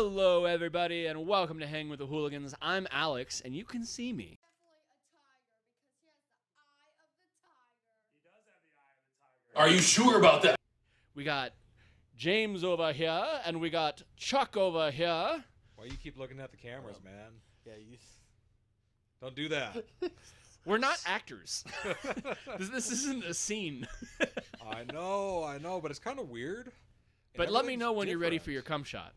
Hello, everybody, and welcome to Hang with the Hooligans. I'm Alex, and you can see me. Are you sure about that? We got James over here, and we got Chuck over here. Why you keep looking at the cameras, man? Yeah, you. Don't do that. We're not actors. This isn't a scene. I know, but it's kind of weird. But And let me know when everything's you're ready different. for your cum shot.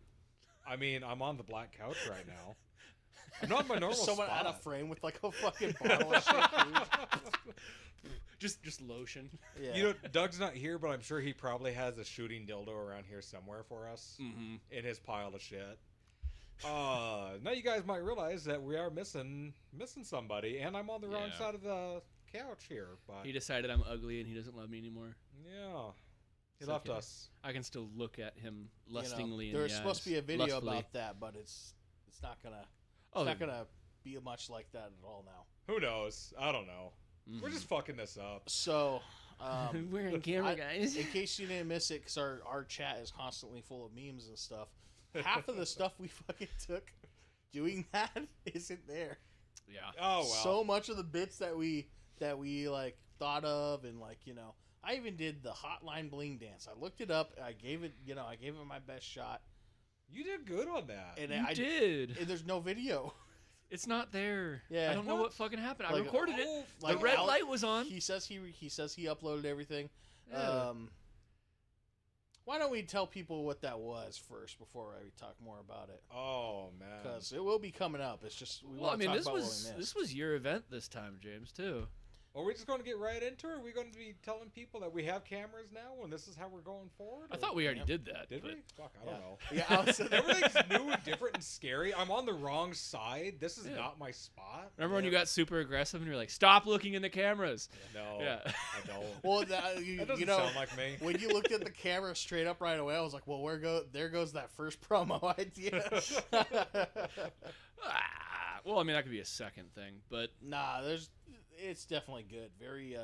I mean, I'm on the black couch right now. I'm not in my normal Someone spot. out of frame with like a fucking bottle of shit. Just lotion. Yeah. You know, Doug's not here, but I'm sure he probably has a shooting dildo around here somewhere for us in his pile of shit. Now you guys might realize that we are missing somebody, and I'm on the wrong side of the couch here. But He decided I'm ugly and he doesn't love me anymore. yeah, he It's left okay. us. I can still look at him lustingly in There's the supposed eyes. to be a video Lustfully. about that, but it's not gonna. Oh, It's not gonna be much like that at all now. Who knows? I don't know. We're just fucking this up. So, we're on camera, guys. in case you didn't miss it, because our chat is constantly full of memes and stuff. Half of the stuff we fucking took doing that isn't there. Yeah. Oh well. So much of the bits that we like thought of, and like, you know, I even did the hotline bling dance. I looked it up. I gave it my best shot. You did good on that. And You I did. And there's no video. It's not there. Yeah. I don't know what fucking happened. I Like, recorded it. Like, the red light was on. He says he uploaded everything. Yeah. Why don't we tell people what that was first before I talk more about it? Oh man. Because it will be coming up. It's just we Well, I want to mean, talk about what we missed. this was your event this time, James, too. Are we just going to get right into it? Are we going to be telling people that we have cameras now and this is how we're going forward? I or- thought we already did that. Did but- we? Fuck, I don't know. Yeah, I was, Everything's new and different and scary. I'm on the wrong side. This is Yeah. not my spot. Remember when you got super aggressive and you're like, "Stop looking in the cameras." No, Yeah. I don't. well, That you doesn't know, sound like me. when you looked at the camera straight up right away, I was like, well, there goes that first promo idea. Well, I mean, that could be a second thing, but Nah, it's definitely good. Very, it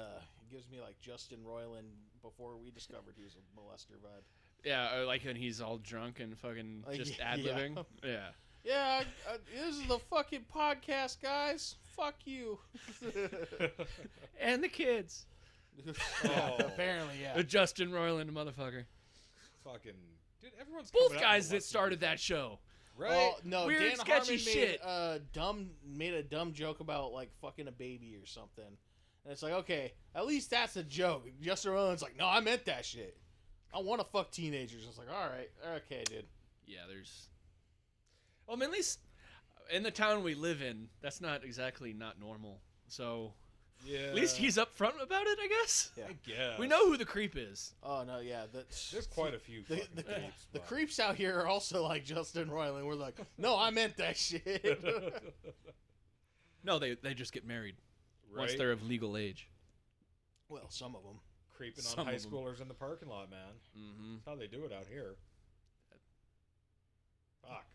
gives me like Justin Roiland before we discovered he was a molester vibe. yeah, or like when he's all drunk and fucking just yeah. ad-libbing. Yeah. Yeah, this is the fucking podcast, guys. Fuck you. And the kids. Oh. Apparently, yeah. Justin Roiland, motherfucker. Fucking dude, everyone's Both coming out guys and that molesting started me. that show. Right? Well, no, Weird, Dan sketchy Harmon shit. made a dumb joke about like fucking a baby or something, and it's like, okay, at least that's a joke. Justin Roiland's like, no, I meant that shit. I want to fuck teenagers. I was like, all right, okay, dude. Yeah, there's. Well, I mean, at least in the town we live in, that's not exactly not normal. So Yeah. at least he's upfront about it, I guess. Yeah. I guess. We know who the creep is. Oh no, yeah. There's quite a few The, fucking the, creeps. the but- creeps out here are also like Justin Roiland. We're like, no, I meant that shit. No, they just get married once Right? they're of legal age. Well, some of them. Creeping Some on high of 'em. schoolers in the parking lot, man. Mm-hmm. That's how they do it out here. Fuck.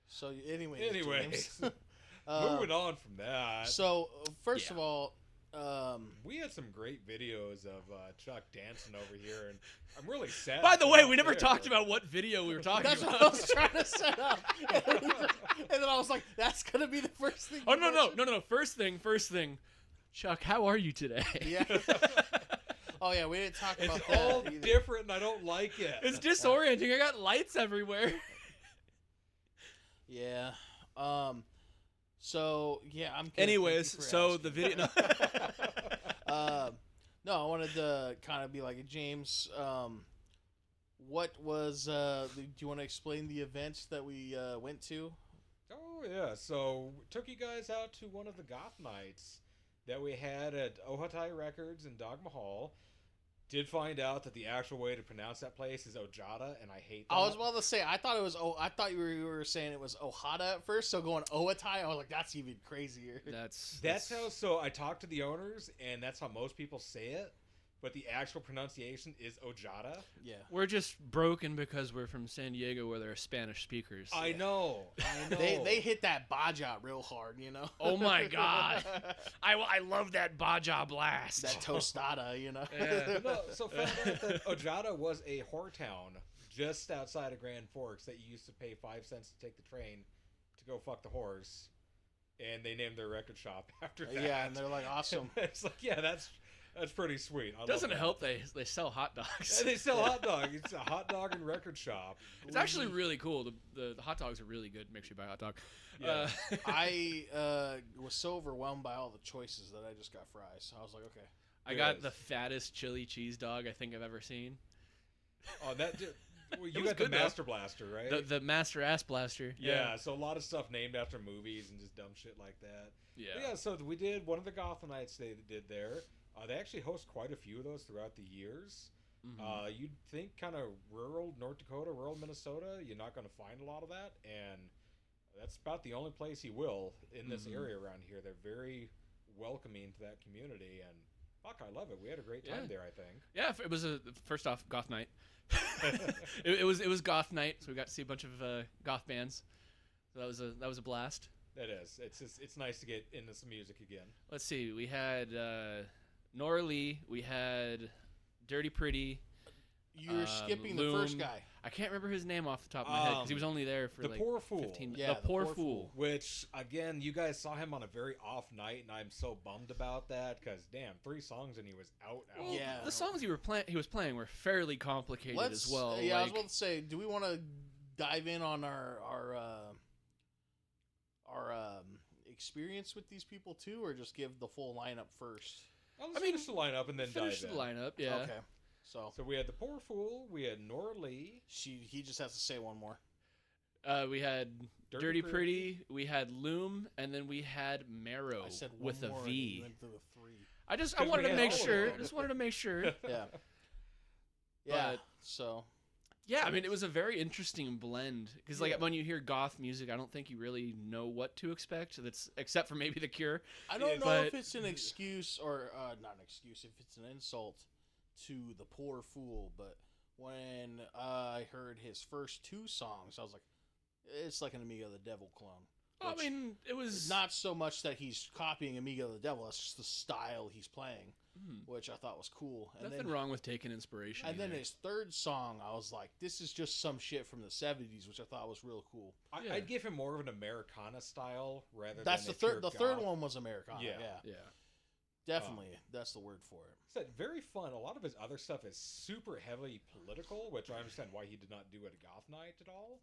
So, anyways. Anyways, James. moving on from that. So, first Yeah. of all, We had some great videos of Chuck dancing over here, and I'm really sad. By the that way, he's we never there. talked about what video we were talking that's about. what I was trying to set up. And then I was like, that's going to be the first thing. Oh, you no. mention. First thing. Chuck, how are you today? Yeah. Oh, yeah, we didn't talk It's about that. all either. different, and I don't like it. It's disorienting. I got lights everywhere. Yeah. So, yeah, I'm good. Anyways, Thank you for so asking. the video. No, I wanted to kind of be like, James, what was, do you want to explain the events that we went to? Oh yeah, so took you guys out to one of the goth nights that we had at Ohatai Records in Dogma Hall. Did find out that the actual way to pronounce that place is Ojada, and I hate that. I was about to say, I thought you were saying it was Ohata at first, so going Ohatai, I was like, that's even crazier. That's how. So I talked to the owners, and that's how most people say it. But the actual pronunciation is Ojada. Yeah. We're just broken because we're from San Diego where there are Spanish speakers. I know. They hit that Baja real hard, you know? Oh my god. I love that Baja blast. That tostada, you know? Yeah. No, so found out that Ojada was a whore town just outside of Grand Forks that you used to pay 5 cents to take the train to go fuck the whores, and they named their record shop after that. Yeah, and they're like, awesome. It's like, yeah, that's pretty sweet. I love Doesn't that. help they sell hot dogs. Yeah, they sell hot dogs. It's a hot dog and record shop. It's actually really cool. The hot dogs are really good. Make sure you buy a hot dog. Yeah. I was so overwhelmed by all the choices that I just got fries. I was like, okay. I got the fattest chili cheese dog I think I've ever seen. Oh, well, you was got the good, though. Master Blaster, right? The Master Ass Blaster. Yeah, so a lot of stuff named after movies and just dumb shit like that. Yeah. But yeah, so we did one of the Gotham nights they did there. They actually host quite a few of those throughout the years. Mhm. You'd think kind of rural North Dakota, rural Minnesota, you're not going to find a lot of that, and that's about the only place you will in this area around here. They're very welcoming to that community, and fuck, I love it. We had a great time there, I think. Yeah, it was first off goth night. it was goth night, so we got to see a bunch of goth bands. So that was a blast. It is. It's nice to get into some music again. Let's see. We had Norah Lee. We had Dirty Pretty. You're skipping the first Loum. guy. I can't remember his name off the top of my head because he was only there for The like Poor Fool. 15 minutes. Yeah, the Poor Fool. Which, again, you guys saw him on a very off night, and I'm so bummed about that because, damn, 3 songs and he was out. Well, Yeah. the songs he was playing were fairly complicated as well. Yeah, I was like- about to say, do we want to dive in on our experience with these people too, or just give the full lineup first? Let's finish the lineup and then finish dive the in. lineup. Yeah. Okay. So So we had the Poor Fool, we had Norah Lee, he just has to say one more. We had Dirty Pretty, we had Loum, and then we had Mvrrow I said one with a more and you V. went to the 3. I 'Cause wanted we to had make all of sure. them. Just wanted to make sure. Yeah. Yeah. But- So Yeah, I mean, it was a very interesting blend because, like, Yeah. when you hear goth music, I don't think you really know what to expect. That's except for maybe The Cure. I don't know but- if it's an excuse or not an excuse, if it's an insult to the Poor Fool, but when I heard his first 2 songs, I was like, it's like an Amigo the Devil clone. I Which- mean, it was Not so much that he's copying Amigo the Devil, it's just the style he's playing, which I thought was cool. And nothing then, wrong with taking inspiration. And then either. his third song, I was like, this is just some shit from the 70s, which I thought was real cool. Yeah. I'd give him more of an Americana style rather That's than the third. pure The third goth. one was Americana. Yeah. Yeah, yeah. definitely. That's the word for it. Said very fun. A lot of his other stuff is super heavily political, which I understand why he did not do at a goth night at all.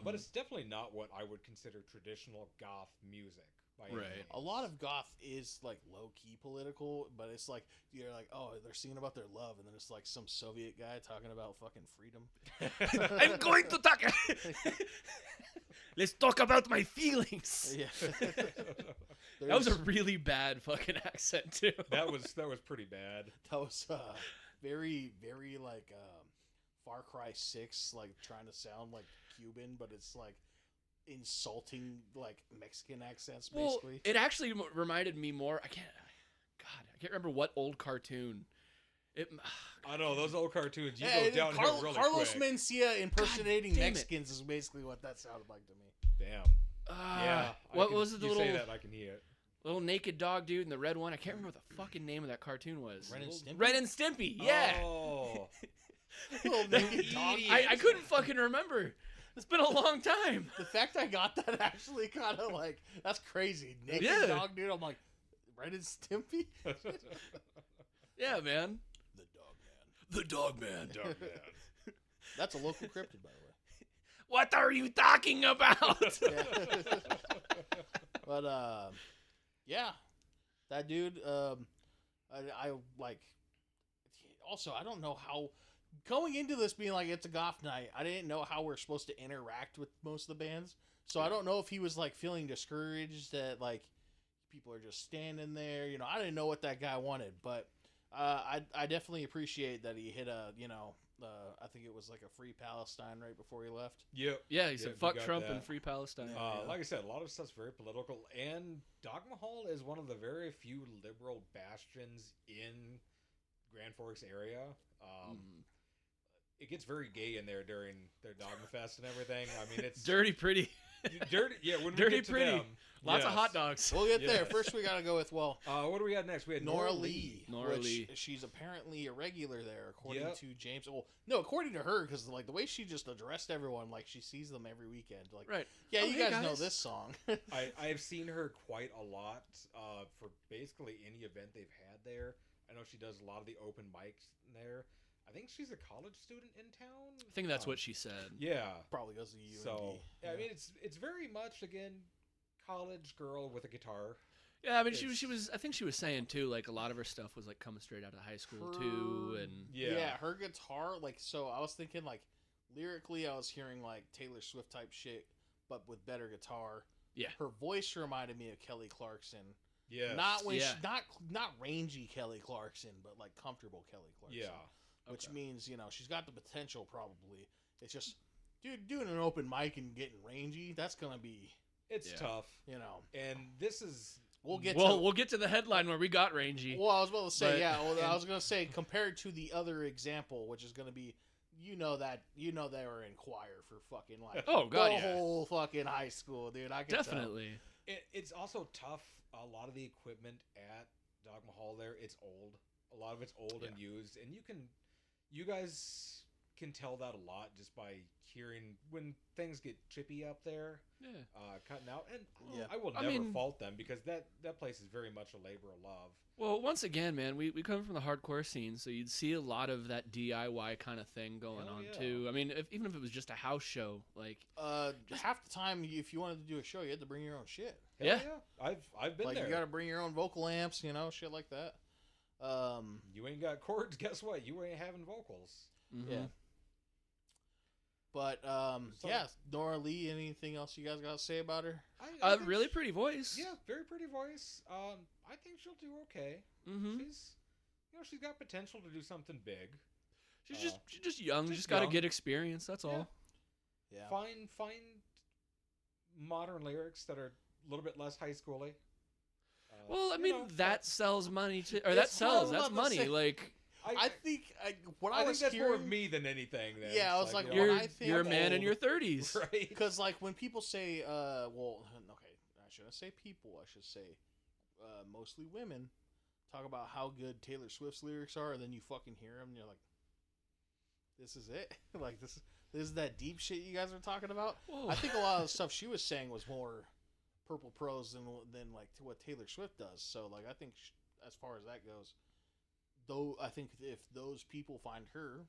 But it's definitely not what I would consider traditional goth music. By any Right. means. A lot of goth is like low key political, but it's like you're like, oh, they're singing about their love, and then it's like some Soviet guy talking about fucking freedom. I'm going to talk. Let's talk about my feelings. Yeah, That was a really bad fucking accent too. that was pretty bad. that was very very like Far Cry 6, like trying to sound like Cuban, but it's like insulting like Mexican accents Well, basically. it actually reminded me more. I can't remember what old cartoon. I know those old cartoons. You Yeah, go downhill really Carlos quick. Mencia impersonating damn it. Mexicans is basically what that sounded like to me. Damn. What was it? The You little say that, I can hear it. little naked dog dude and the red one. I can't remember what the fucking name of that cartoon was. Ren and Stimpy? Ren and Stimpy. Yeah. Oh. Little naked dog. I couldn't fucking remember. It's been a long time. The fact I got that actually kind of like, that's crazy. Naked Yeah. dog dude. I'm like, Ren and Stimpy? Yeah, man. The dog man. The dog man. That's a local cryptid, by the way. What are you talking about? Yeah. But, yeah. That dude, I like, also, I don't know how, going into this being like, it's a goth night, I didn't know how we're supposed to interact with most of the bands. So I don't know if he was like feeling discouraged that like people are just standing there. You know, I didn't know what that guy wanted, but I definitely appreciate that he hit a, you know, I think it was like a Free Palestine right before he left. Yep. Yeah, he said we fuck got Trump that. and free Palestine. Yeah. Like I said, a lot of stuff's very political, and Dogma Hall is one of the very few liberal bastions in Grand Forks area. It gets very gay in there during their Dogma Fest and everything. I mean, it's Dirty Pretty. Dirty, yeah. When Dirty we get to Pretty. them, Lots of yes. hot dogs. We'll get there. Yes. First, we gotta go with What do we got next? We had Norah Lee. Norah which Lee. She's apparently a regular there, according Yep. to James. Well, no, according to her, because like the way she just addressed everyone, like she sees them every weekend. Like, Right. yeah, Oh, you hey, guys know guys. this song. I've seen her quite a lot for basically any event they've had there. I know she does a lot of the open mics there. I think she's a college student in town. I think that's what she said. Yeah. Probably goes to UND. So I mean, it's very much again college girl with a guitar. Yeah, I mean, she It's- was. I think she was saying too, like a lot of her stuff was like coming straight out of high school too, and Yeah. her guitar, like, so I was thinking, like, lyrically, I was hearing like Taylor Swift type shit, but with better guitar. Yeah. Her voice reminded me of Kelly Clarkson. Yeah. Not when Yeah. not rangy Kelly Clarkson, but like comfortable Kelly Clarkson. Yeah. Which Okay. means, she's got the potential probably. It's just, dude, doing an open mic and getting rangy, that's gonna be, It's Yeah. tough. And this is we'll get we'll get to the headline where we got rangy. Well, I was about to say, But- yeah. Well, I and- was gonna say compared to the other example, which is gonna be, they were in choir for fucking like Oh, God, the yeah. whole fucking high school, dude. I can Definitely. it's also tough. A lot of the equipment at Dogma Hall there, it's old. A lot of it's old and used, and you guys can tell that a lot just by hearing when things get chippy up there, Yeah. cutting out. And Yeah. I will I never mean- fault them because that place is very much a labor of love. Well, once again, man, we come from the hardcore scene, so you'd see a lot of that DIY kind of thing going Hell on yeah. too. I mean, even if it was just a house show, like Half the time, if you wanted to do a show, you had to bring your own shit. Hell Yeah. I've been Like there. you got to bring your own vocal amps, shit like that. You ain't got chords. Guess what? You ain't having vocals. mhm. Yeah. But yeah, Norah Lee. Anything else you guys got to say about her? I think Really pretty voice. Yeah, very pretty voice. I think she'll do okay. Mm-hmm. She's got potential to do something big. She's just young. just Just got to young. get experience. That's all. Yeah. Find modern lyrics that are a little bit less high schooly. Well, I mean, that sells money too, or It's that sells. what I was That's about to money. say. Like I think what I I think was that's more hearing, of me than anything. Then. Yeah, I It's was like, you what know, you're I think you're a I'm man in old. your 30s. right? because like when people say, well, okay, I shouldn't say people. I should say mostly women talk about how good Taylor Swift's lyrics are, and then you fucking hear them, and you're like, this is it. Like this is that deep shit you guys are talking about. Whoa. I think a lot of the stuff she was saying was more purple prose than like to what Taylor Swift does. So like I think as far as that goes, though, I think if those people find her,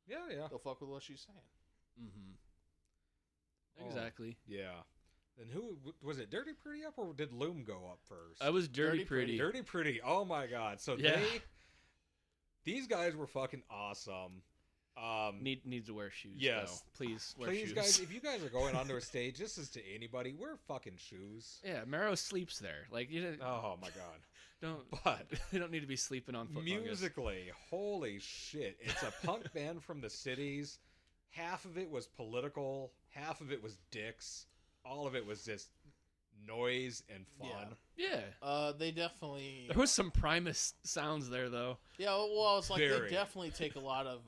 Yeah. they'll fuck with what she's saying. Mm-hmm. Exactly. Yeah. Then who was it? Dirty Pretty up or did Loum go up first? I was dirty, Dirty pretty. Dirty Pretty. Oh my God! So Yeah. these guys were fucking awesome. Needs to wear shoes. Yes. though. Please wear Please, shoes. guys, if you guys are going onto a stage, this is to anybody. Wear fucking shoes. Yeah, Mvrrow sleeps there. Like you Oh my God! don't. But You don't need to be sleeping on foot fungus. musically, holy shit! It's a punk band from the cities. Half of it was political. Half of it was dicks. All of it was just noise and fun. Yeah. They definitely. There was some Primus sounds there though. Yeah, well, it's like Very. they definitely take a lot of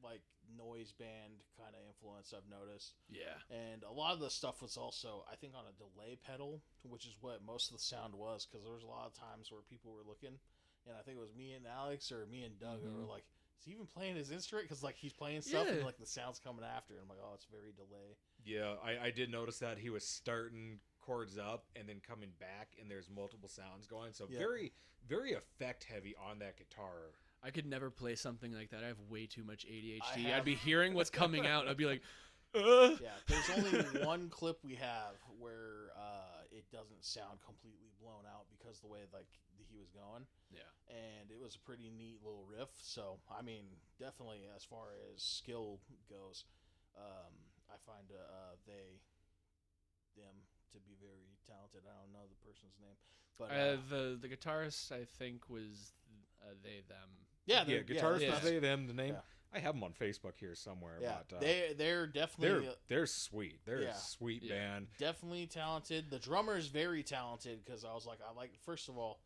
like noise band kind of influence. I've noticed, Yeah. and a lot of the stuff was also, I think, on a delay pedal, which is what most of the sound was. Because there was a lot of times where people were looking, and I think it was me and Alex or me and Doug who were like, "Is he even playing his instrument?" Because like he's playing stuff and Yeah. like the sound's coming after, and I'm like, "Oh, it's very delay." Yeah, I did notice that he was starting chords up and then coming back, and there's multiple sounds going. So Yeah. very, very effect heavy on that guitar. I could never play something like that. I have way too much ADHD. have- I'd be hearing what's coming out. I'd be like, Yeah, there's only one clip we have where it doesn't sound completely blown out because the way like he was going. Yeah. And it was a pretty neat little riff. So I mean, definitely as far as skill goes, I find them to be very talented. I don't know the person's name, but the guitarist I think was they them. Yeah, they're- guitarist yeah. was they them. The name Yeah. I have them on Facebook here somewhere. yeah, but, they're definitely they're sweet. They're yeah. a sweet Yeah. band. definitely talented. The drummer's very talented because I was like, first of all,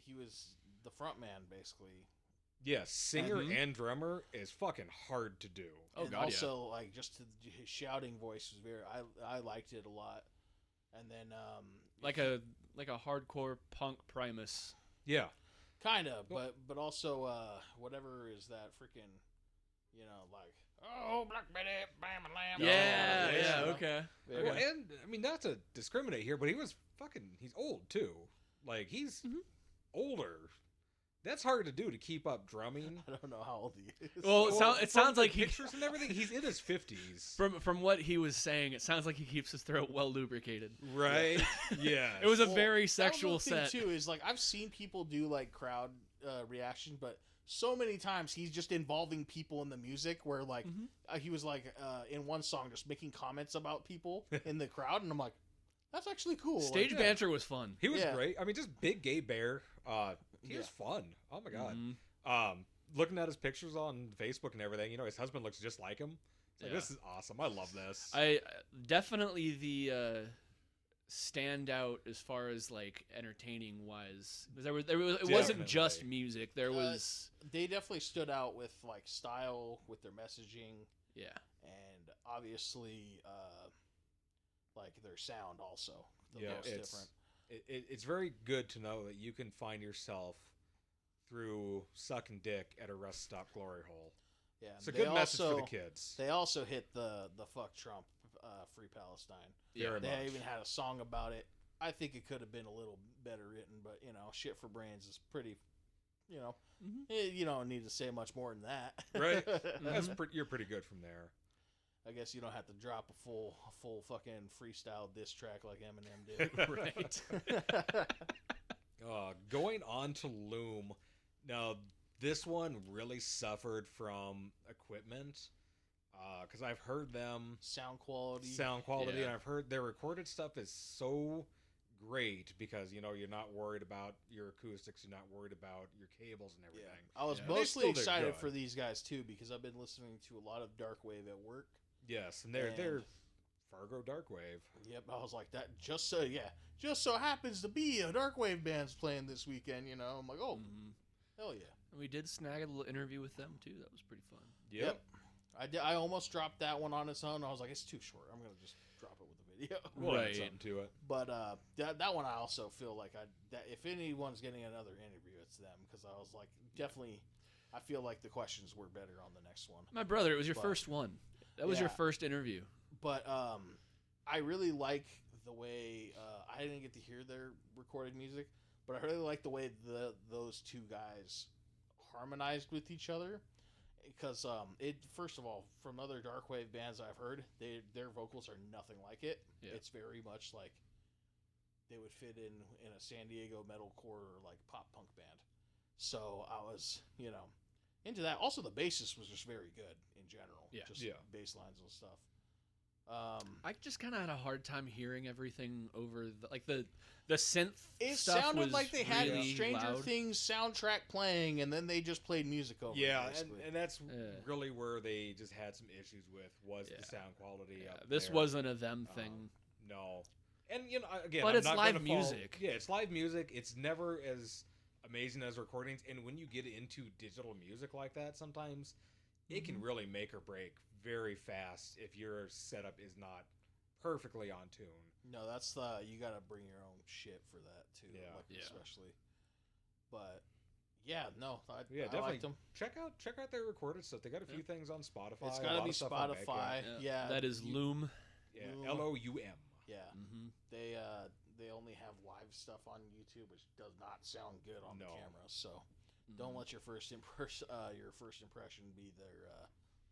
he was the front man basically Yeah, singer and drummer is fucking hard to do. Oh and god, also like just his shouting voice was very. I liked it a lot. And then like a hardcore punk Primus. Yeah. kind of, but also whatever is that freaking, like oh Black Betty, bam and lamb. Yeah, yeah, okay. Well, and I mean, not to discriminate here, but he's old too. Like he's older. That's hard to do, to keep up drumming. I don't know how old he is. Well, it sounds like he pictures and everything. He's in his 50s. from what he was saying, it sounds like he keeps his throat well lubricated. Right? Yeah. It was a Well, very that was sexual the thing, set. too. Is like I've seen people do like crowd reaction, but so many times he's just involving people in the music. Where like he was like in one song just making comments about people in the crowd, and I'm like, that's actually cool. Stage like, banter was fun. He was Yeah. great. I mean, just big gay bear. He was fun. Oh my god. Looking at his pictures on Facebook and everything, his husband looks just like him. It's like, Yeah. this is awesome. I love this. I definitely the standout as far as like entertaining wise, because it wasn't just Definitely. music. There was They definitely stood out with like style, with their messaging, yeah. and obviously like their sound also. The Yeah, most different. It's very good to know that you can find yourself through sucking dick at a rest stop glory hole. Yeah, It's a they good message for also- the kids. They also hit the fuck Trump, free Palestine. Very They much. even had a song about it. I think it could have been a little better written, but shit for brains is pretty. You don't need to say much more than that, Right? You're pretty good from there. I guess you don't have to drop a full fucking freestyle diss track like Eminem did. Right. Going on to Loum. Now, this one really suffered from equipment because I've heard them Sound quality. and Yeah. I've heard their recorded stuff is so great because you're not worried about your acoustics, you're not worried about your cables and Yeah. everything. I was Yeah. They mostly still did excited good. for these guys too because I've been listening to a lot of dark wave at work. Yes, and they're Fargo Darkwave. Yep, I was like that. Just so happens to be a dark wave band's playing this weekend. I'm like, oh, hell yeah. And we did snag a little interview with them too. That was pretty fun. Yep. I almost dropped that one on its own. I was like, it's too short. I'm gonna just drop it with the video. We'll add Right. something to it. But that one I also feel like that if anyone's getting another interview, it's them because I was like definitely. I feel like the questions were better on the next one. My brother, it was your But- first one. That was your Yeah. first interview. But I really like the way I didn't get to hear their recorded music, but I really like the way those two guys harmonized with each other. Because first of all, from other darkwave bands I've heard, their vocals are nothing like it. Yeah. It's very much like they would fit in a San Diego metalcore or like pop punk band. So I was into that. Also, the bassist was just very good in general. Yeah. Just Yeah. bass lines and stuff. I just kind of had a hard time hearing everything over the synth It stuff sounded was like they had really Stranger loud. Things soundtrack playing, and then they just played music over Yeah, it. Basically. and that's Yeah. really where they just had some issues with was Yeah. the sound quality. Yeah, up this there. wasn't a them thing. No, and again, But I'm it's not live gonna fall- music. Yeah, it's live music. It's never as amazing as recordings, and when you get into digital music like that, sometimes it can really make or break very fast if your setup is not perfectly on tune. No, that's you got to bring your own shit for that too. Yeah. like, Yeah. especially. But yeah, no, I Definitely liked them. check out their recorded stuff. They got a few things on Spotify. It's a got to lot be of stuff on Bandcamp. Spotify. Yeah, that is Loum. Yeah, Loum. Loum. Yeah, Mm-hmm. they only have live stuff on YouTube, which does not sound good on No. the camera. So don't let your first impression be their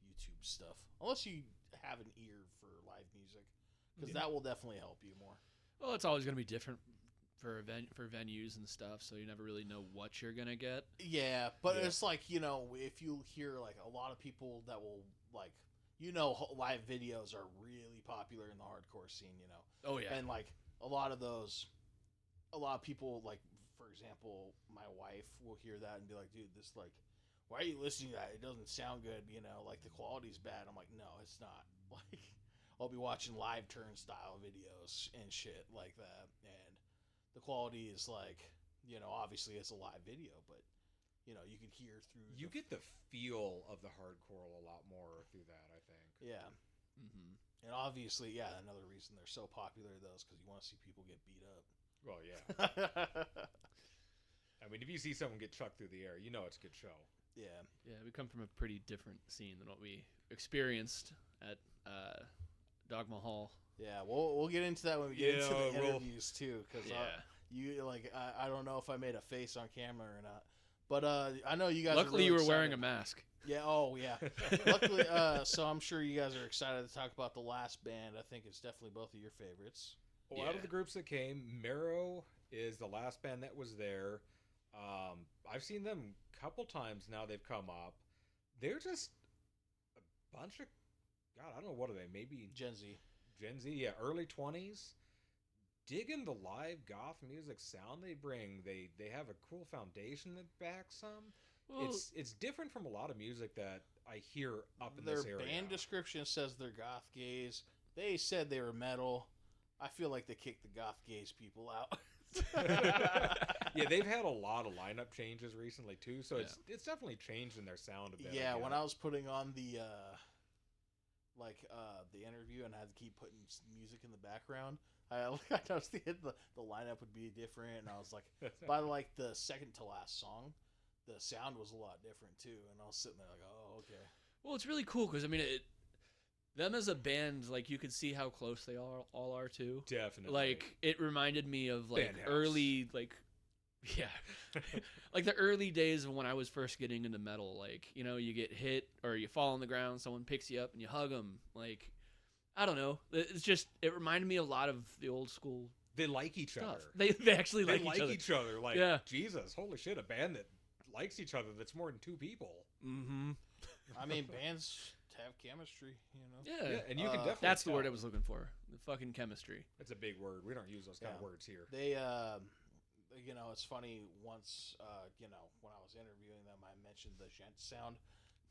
YouTube stuff, unless you have an ear for live music, because that will definitely help you more. Well, it's always going to be different for venues and stuff, so you never really know what you're going to get. Yeah, but Yeah. it's like, if you hear like a lot of people that will like, live videos are really popular in the hardcore scene, Oh yeah. and like a lot of people, like, for example, my wife will hear that and be like, dude, this, like, why are you listening to that? It doesn't sound good, like the quality's bad. I'm like, no, it's not. Like, I'll be watching live turnstile videos and shit like that, and the quality is like, obviously it's a live video, but you know, you could hear through. You get the feel of the hardcore a lot more through that, I think. Yeah. And obviously, yeah, another reason they're so popular, though, is because you want to see people get beat up. Well, yeah. I mean, if you see someone get chucked through the air, you know it's a good show. Yeah. Yeah, we come from a pretty different scene than what we experienced at Dogma Hall. Yeah, we'll get into that when we get into the interviews too, because you like I don't know if I made a face on camera or not, but I know you guys. Luckily, are really you were excited. wearing a mask. Yeah. Oh, yeah. Luckily, so I'm sure you guys are excited to talk about the last band. I think it's definitely both of your favorites. Well, out of the groups that came, Mvrrow is the last band that was there. I've seen them a couple times now. They've come up. They're just a bunch of, God, I don't know, what are they? Maybe Gen Z. Gen Z, yeah, early 20s. Digging the live goth music sound they bring. They have a cool foundation that backs them. Well, it's different from a lot of music that I hear up in this area. Their band description says they're goth gays. They said they were metal. I feel like they kicked the goth gays people out. Yeah, they've had a lot of lineup changes recently too, so it's definitely changed in their sound a bit. Yeah, when I was putting on the the interview and I had to keep putting music in the background, I noticed the lineup would be different, and I was like, by like the second to last song, the sound was a lot different too, and I was sitting there like, oh, okay. Well, it's really cool because I mean, them as a band, like you could see how close they all are too. Definitely. Like it reminded me of like Bandhouse. early like the early days of when I was first getting into metal. Like, you know, you get hit or you fall on the ground, someone picks you up and you hug them. Like, I don't know. It's just it reminded me a lot of the old school. They like each stuff. other. They actually like each other. Like, yeah. Jesus, holy shit, a band that likes each other that's more than two people. Mm-hmm. I mean, bands have chemistry, you know. Yeah, and you can definitely that's the tell. word I was looking for. The fucking chemistry. It's a big word. We don't use those kind of words here. They, you know, it's funny. Once, you know, when I was interviewing them, I mentioned the gent sound.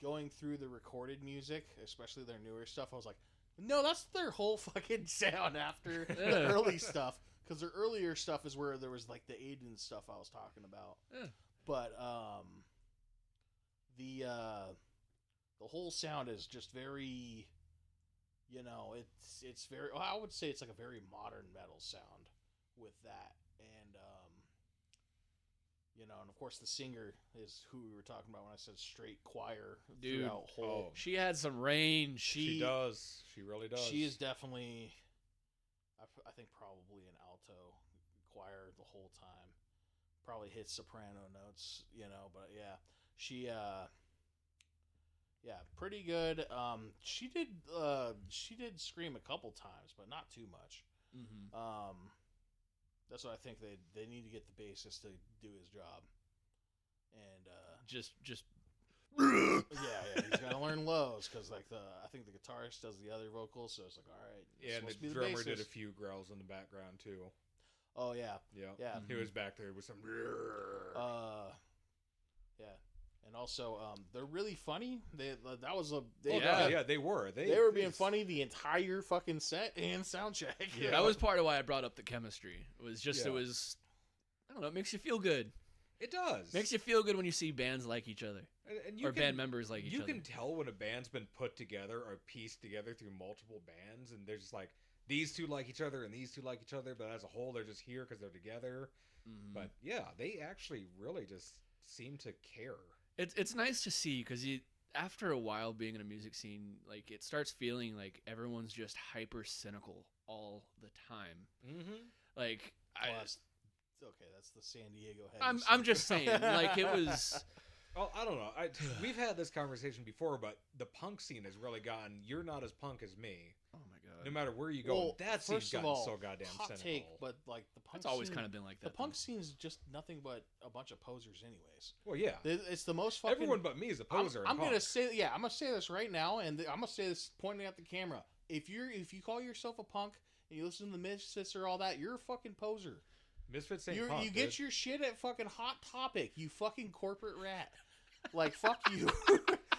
Going through the recorded music, especially their newer stuff, I was like, no, that's their whole fucking sound after the early stuff. Because their earlier stuff is where there was like the Aiden stuff I was talking about. Yeah. But the whole sound is just very, you know, it's very, well, I would say it's like a very modern metal sound with that. And, you know, and of course the singer is who we were talking about when I said straight choir. Dude, throughout whole. She had some range. She does. She really does. She is definitely, I think, probably an alto choir the whole time. Probably hits soprano notes, you know, but yeah, she, yeah, pretty good. She did scream a couple times, but not too much. Mm-hmm. That's what I think they need to get the bassist to do his job, and just yeah, he's gotta learn lows because like I think the guitarist does the other vocals, so it's like all right. Yeah, and the drummer did a few growls in the background too. Oh yeah, yeah. Mm-hmm. He was back there with some. Yeah. And also, they're really funny. They were. They were being funny the entire fucking set and sound check. Yeah, that was part of why I brought up the chemistry. It was just, it was, I don't know, it makes you feel good. It does. Makes you feel good when you see bands like each other. And or band members like each other. You can tell when a band's been put together or pieced together through multiple bands, and they're just like, these two like each other and these two like each other, but as a whole, they're just here because they're together. Mm-hmm. But yeah, they actually really just seem to care. It's nice to see because after a while being in a music scene, like it starts feeling like everyone's just hyper cynical all the time. Mm-hmm. Like that's the San Diego head. I'm just saying, like it was. Well, I don't know. We've had this conversation before, but the punk scene has really gotten. You're not as punk as me. Oh my god! No matter where you go, that scene's gotten so goddamn hot cynical. Take, but like the punk, it's always kind of been like that. The punk scene's just nothing but a bunch of posers, anyways. Well, yeah, it's the most fucking. Everyone but me is a poser. I'm gonna say this right now, and I'm gonna say this pointing at the camera. If you call yourself a punk and you listen to the Misfits or all that, you're a fucking poser. Misfits ain't punk. You get your shit at fucking Hot Topic. You fucking corporate rat. Like, fuck you.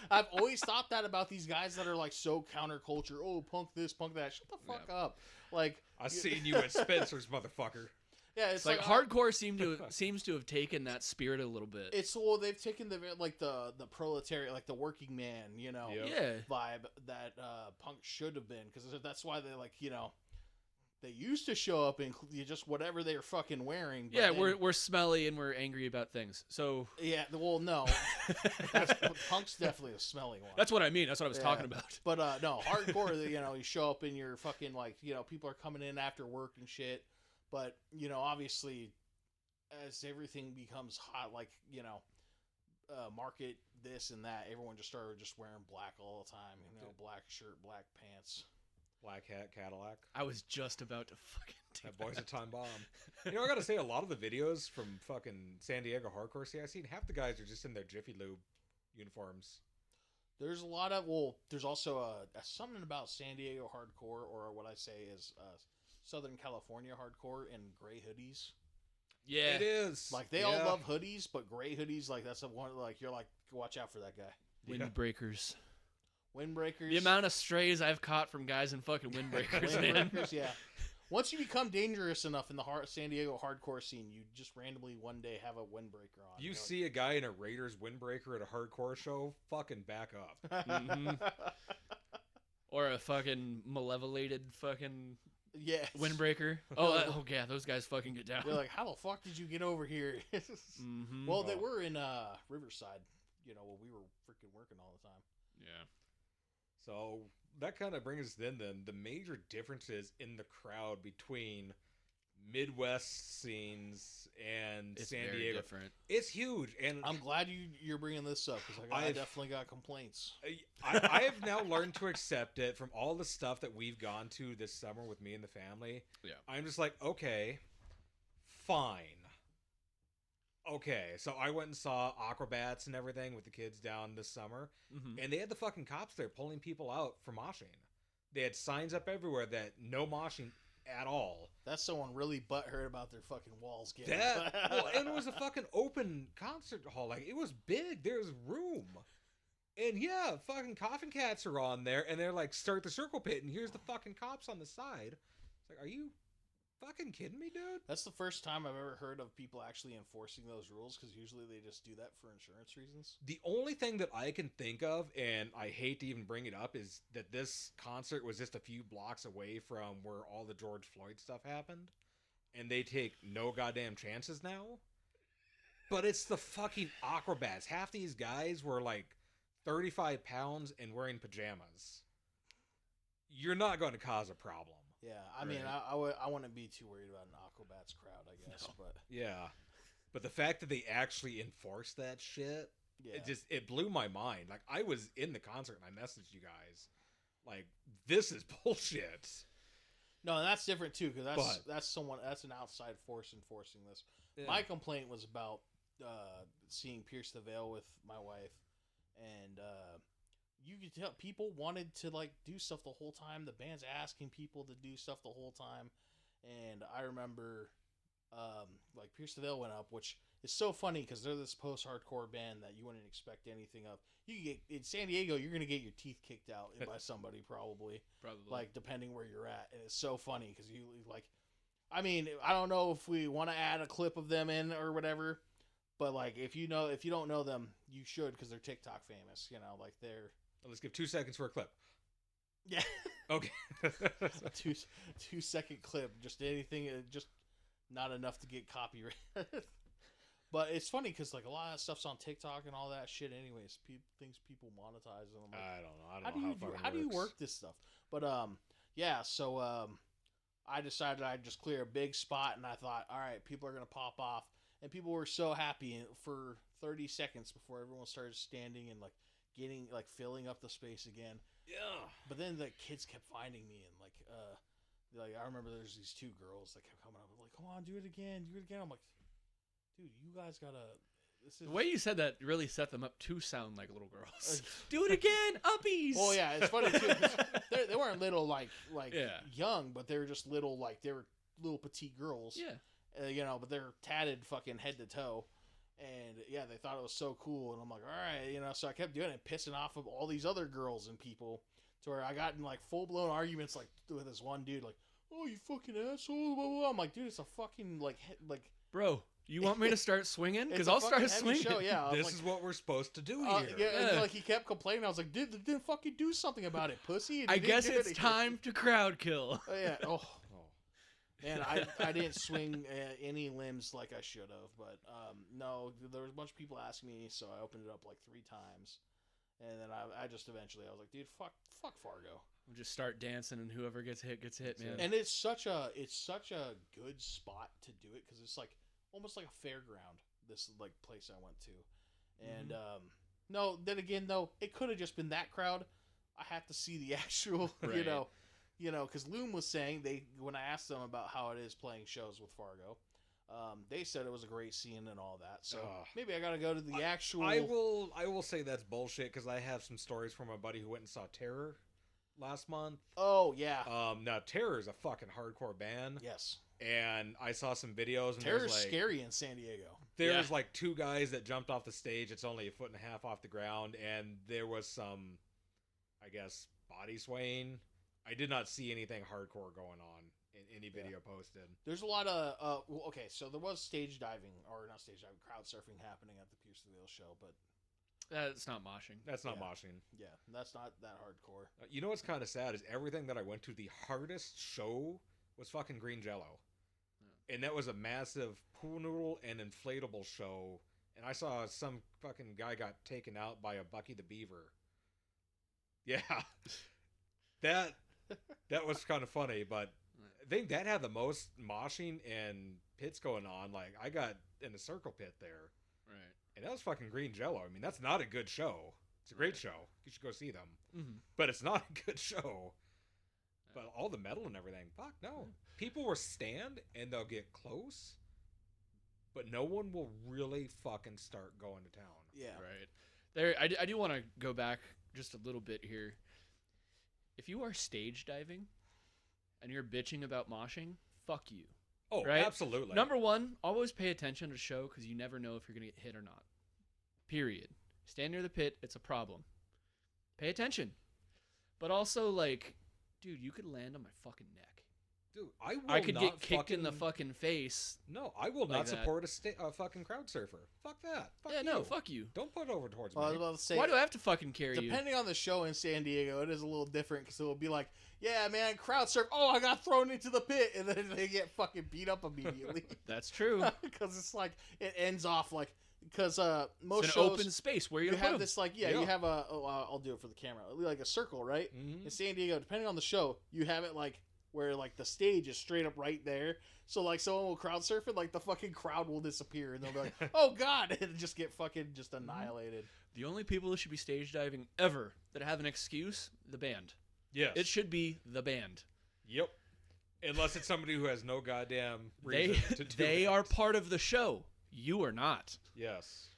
I've always thought that about these guys that are like so counterculture. Oh, punk this, punk that. Shut the fuck up. Like, I seen you at Spencer's, motherfucker. Yeah, It's like hardcore seems to have taken that spirit a little bit. They've taken the proletariat, like the working man, vibe that punk should have been, because that's why they they used to show up in just whatever they were fucking wearing. But we're smelly and we're angry about things. So yeah, well, no, punk's definitely a smelly one. That's what I mean. That's what I was talking about. But no, hardcore. You show up in your fucking people are coming in after work and shit. But obviously, as everything becomes hot, market this and that, everyone just started wearing black all the time. Black shirt, black pants. Black hat, Cadillac. I was just about to fucking that boy's a time bomb. I gotta say, a lot of the videos from fucking San Diego hardcore scene I've seen, half the guys are just in their Jiffy Lube uniforms. There's a lot of there's also something about San Diego hardcore, or what I say is Southern California hardcore, in gray hoodies. Yeah, it is. They all love hoodies, but gray hoodies, that's the one. You're watch out for that guy. Windbreakers. Windbreakers. The amount of strays I've caught from guys in fucking windbreakers, man. Yeah. Once you become dangerous enough in the San Diego hardcore scene, you just randomly one day have a windbreaker on. You see a guy in a Raiders windbreaker at a hardcore show, fucking back up. Mm-hmm. Or a fucking malevolated fucking windbreaker. Oh yeah, those guys fucking get down. They're like, how the fuck did you get over here? Mm-hmm. Well, they were in Riverside, when we were freaking working all the time. Yeah. So that kind of brings us then the major differences in the crowd between Midwest scenes and San Diego. Different. It's huge, and I'm glad you're bringing this up, because I definitely got complaints. I have now learned to accept it from all the stuff that we've gone to this summer with me and the family. Yeah, I'm just like, okay, fine. Okay, so I went and saw Aquabats and everything with the kids down this summer, and they had the fucking cops there pulling people out for moshing. They had signs up everywhere that no moshing at all. That's someone really butthurt about their fucking walls getting and it was a fucking open concert hall. It was big. There's room. And yeah, fucking Coffin Cats are on there, and they're like, start the circle pit, and here's the fucking cops on the side. It's like, are you fucking kidding me, dude? That's the first time I've ever heard of people actually enforcing those rules, because usually they just do that for insurance reasons. The only thing that I can think of, and I hate to even bring it up, is that this concert was just a few blocks away from where all the George Floyd stuff happened, and they take no goddamn chances now. But it's the fucking Aquabats. Half these guys were 35 pounds and wearing pajamas. You're not going to cause a problem. Yeah, I mean, I wouldn't be too worried about an Aquabats crowd, I guess. No. But yeah, but the fact that they actually enforced that shit, it blew my mind. I was in the concert and I messaged you guys, this is bullshit. No, and that's different too, because that's an outside force enforcing this. Yeah. My complaint was about seeing Pierce the Veil with my wife, and you could tell people wanted to do stuff the whole time. The band's asking people to do stuff the whole time, and I remember Pierce the Veil went up, which is so funny because they're this post-hardcore band that you wouldn't expect anything of. You can get in San Diego, you're gonna get your teeth kicked out by somebody probably, depending where you're at, and it's so funny because you I mean, I don't know if we want to add a clip of them in or whatever, but if you don't know them, you should, because they're TikTok famous. They're. Let's give 2 seconds for a clip. Yeah. Okay. A 2-second clip. Just anything. Just not enough to get copyright. But it's funny because a lot of stuff's on TikTok and all that shit. Anyways, things people monetize, and I'm I don't know. How do you work this stuff? But yeah. So I decided I'd just clear a big spot, and I thought, all right, people are gonna pop off, and people were so happy for 30 seconds before everyone started standing and getting filling up the space again. Yeah. But then the kids kept finding me, and I remember there's these 2 girls that kept coming up and come on, do it again. I'm like, dude, you guys gotta. The way you said that really set them up to sound like little girls. Do it again, uppies. Oh yeah, it's funny too. They weren't little young, but they were just little they were little petite girls. Yeah. But they're tatted fucking head to toe. And yeah, they thought it was so cool, and I'm like, all right, so I kept doing it, pissing off of all these other girls and people, to where I got in full blown arguments with this one dude, "Oh, you fucking asshole!" Blah, blah, blah. I'm like, dude, it's a fucking like Bro, you want me to start swinging? Because it's a I'll start fucking heavy swinging. show. Yeah, I was This like, is what we're supposed to do yeah, here. and Yeah. like he kept complaining. I was like, dude, then fucking do something about it, pussy. And I he didn't guess do it's anything. time to crowd kill. Yeah. Oh. Oh. And I didn't swing any limbs like I should have, but no, there was a bunch of people asking me, so I opened it up like 3 times, and then I just eventually I was like, dude, fuck Fargo. We'll just start dancing, and whoever gets hit, man. And it's such a good spot to do it because it's like almost like a fairground. This like place I went to, and no, then again though, it could have just been that crowd. I had to see the actual, Right. You know, because Loum was saying when I asked them about how it is playing shows with Fargo, they said it was a great scene and all that. So maybe I got to go to the actual. I will say that's bullshit because I have some stories from a buddy who went and saw Terror last month. Oh yeah. Now Terror is a fucking hardcore band. Yes. And I saw some videos and Terror's like, scary in San Diego. There's like 2 guys that jumped off the stage. It's only 1.5 feet off the ground, and there was some, I guess, body swaying. I did not see anything hardcore going on in any video posted. There's a lot of okay, so there was stage diving, or not stage diving, crowd surfing happening at the Pierce the Veil show, but That's not moshing. That's not Yeah. moshing. yeah, that's not that hardcore. You know what's kind of sad is everything that I went to, the hardest show was fucking Green Jello. And that was a massive pool noodle and inflatable show. And I saw some fucking guy got taken out by a Bucky the Beaver. Yeah. That was kind of funny, but I think that had the most moshing and pits going on. Like, I got in a circle pit there. Right. And that was fucking Green Jello. I mean, that's not a good show. It's a great show. You should go see them. Mm-hmm. But it's not a good show. But all the metal and everything, fuck no. People will stand and they'll get close, but no one will really fucking start going to town. Yeah. Right. There, I do want to go back just a little bit here. If you are stage diving and you're bitching about moshing, fuck you. Oh, Right? absolutely. Number 1, always pay attention to the show because you never know if you're going to get hit or not. Period. Stand near the pit, it's a problem. Pay attention. But also, like, dude, you could land on my fucking neck. Dude, I could get kicked in the fucking face. No, I will like not that. support a fucking crowd surfer. Fuck that. Fuck Yeah, you. no, fuck you. Don't put it over towards Well, I was me. about to say, Why do I have to fucking carry you? depending on the show in San Diego, it is a little different because it will be like, yeah, man, crowd surf. Oh, I got thrown into the pit, and then they get fucking beat up immediately That's true. because it's like it ends off like because most It's an shows open space. Where you you have put this like you have a I'll do it for the camera like a circle, right? Mhm. In San Diego, depending on the show, you have it like where like the stage is straight up right there. So like someone will crowd surf it, like the fucking crowd will disappear and they'll be like, "Oh God!" and just get fucking just annihilated. The only people who should be stage diving ever that have an excuse, the band. Yes. It should be the band. Yep. Unless it's somebody who has no goddamn They reason to do they it. are part of the show. You are not, Yes.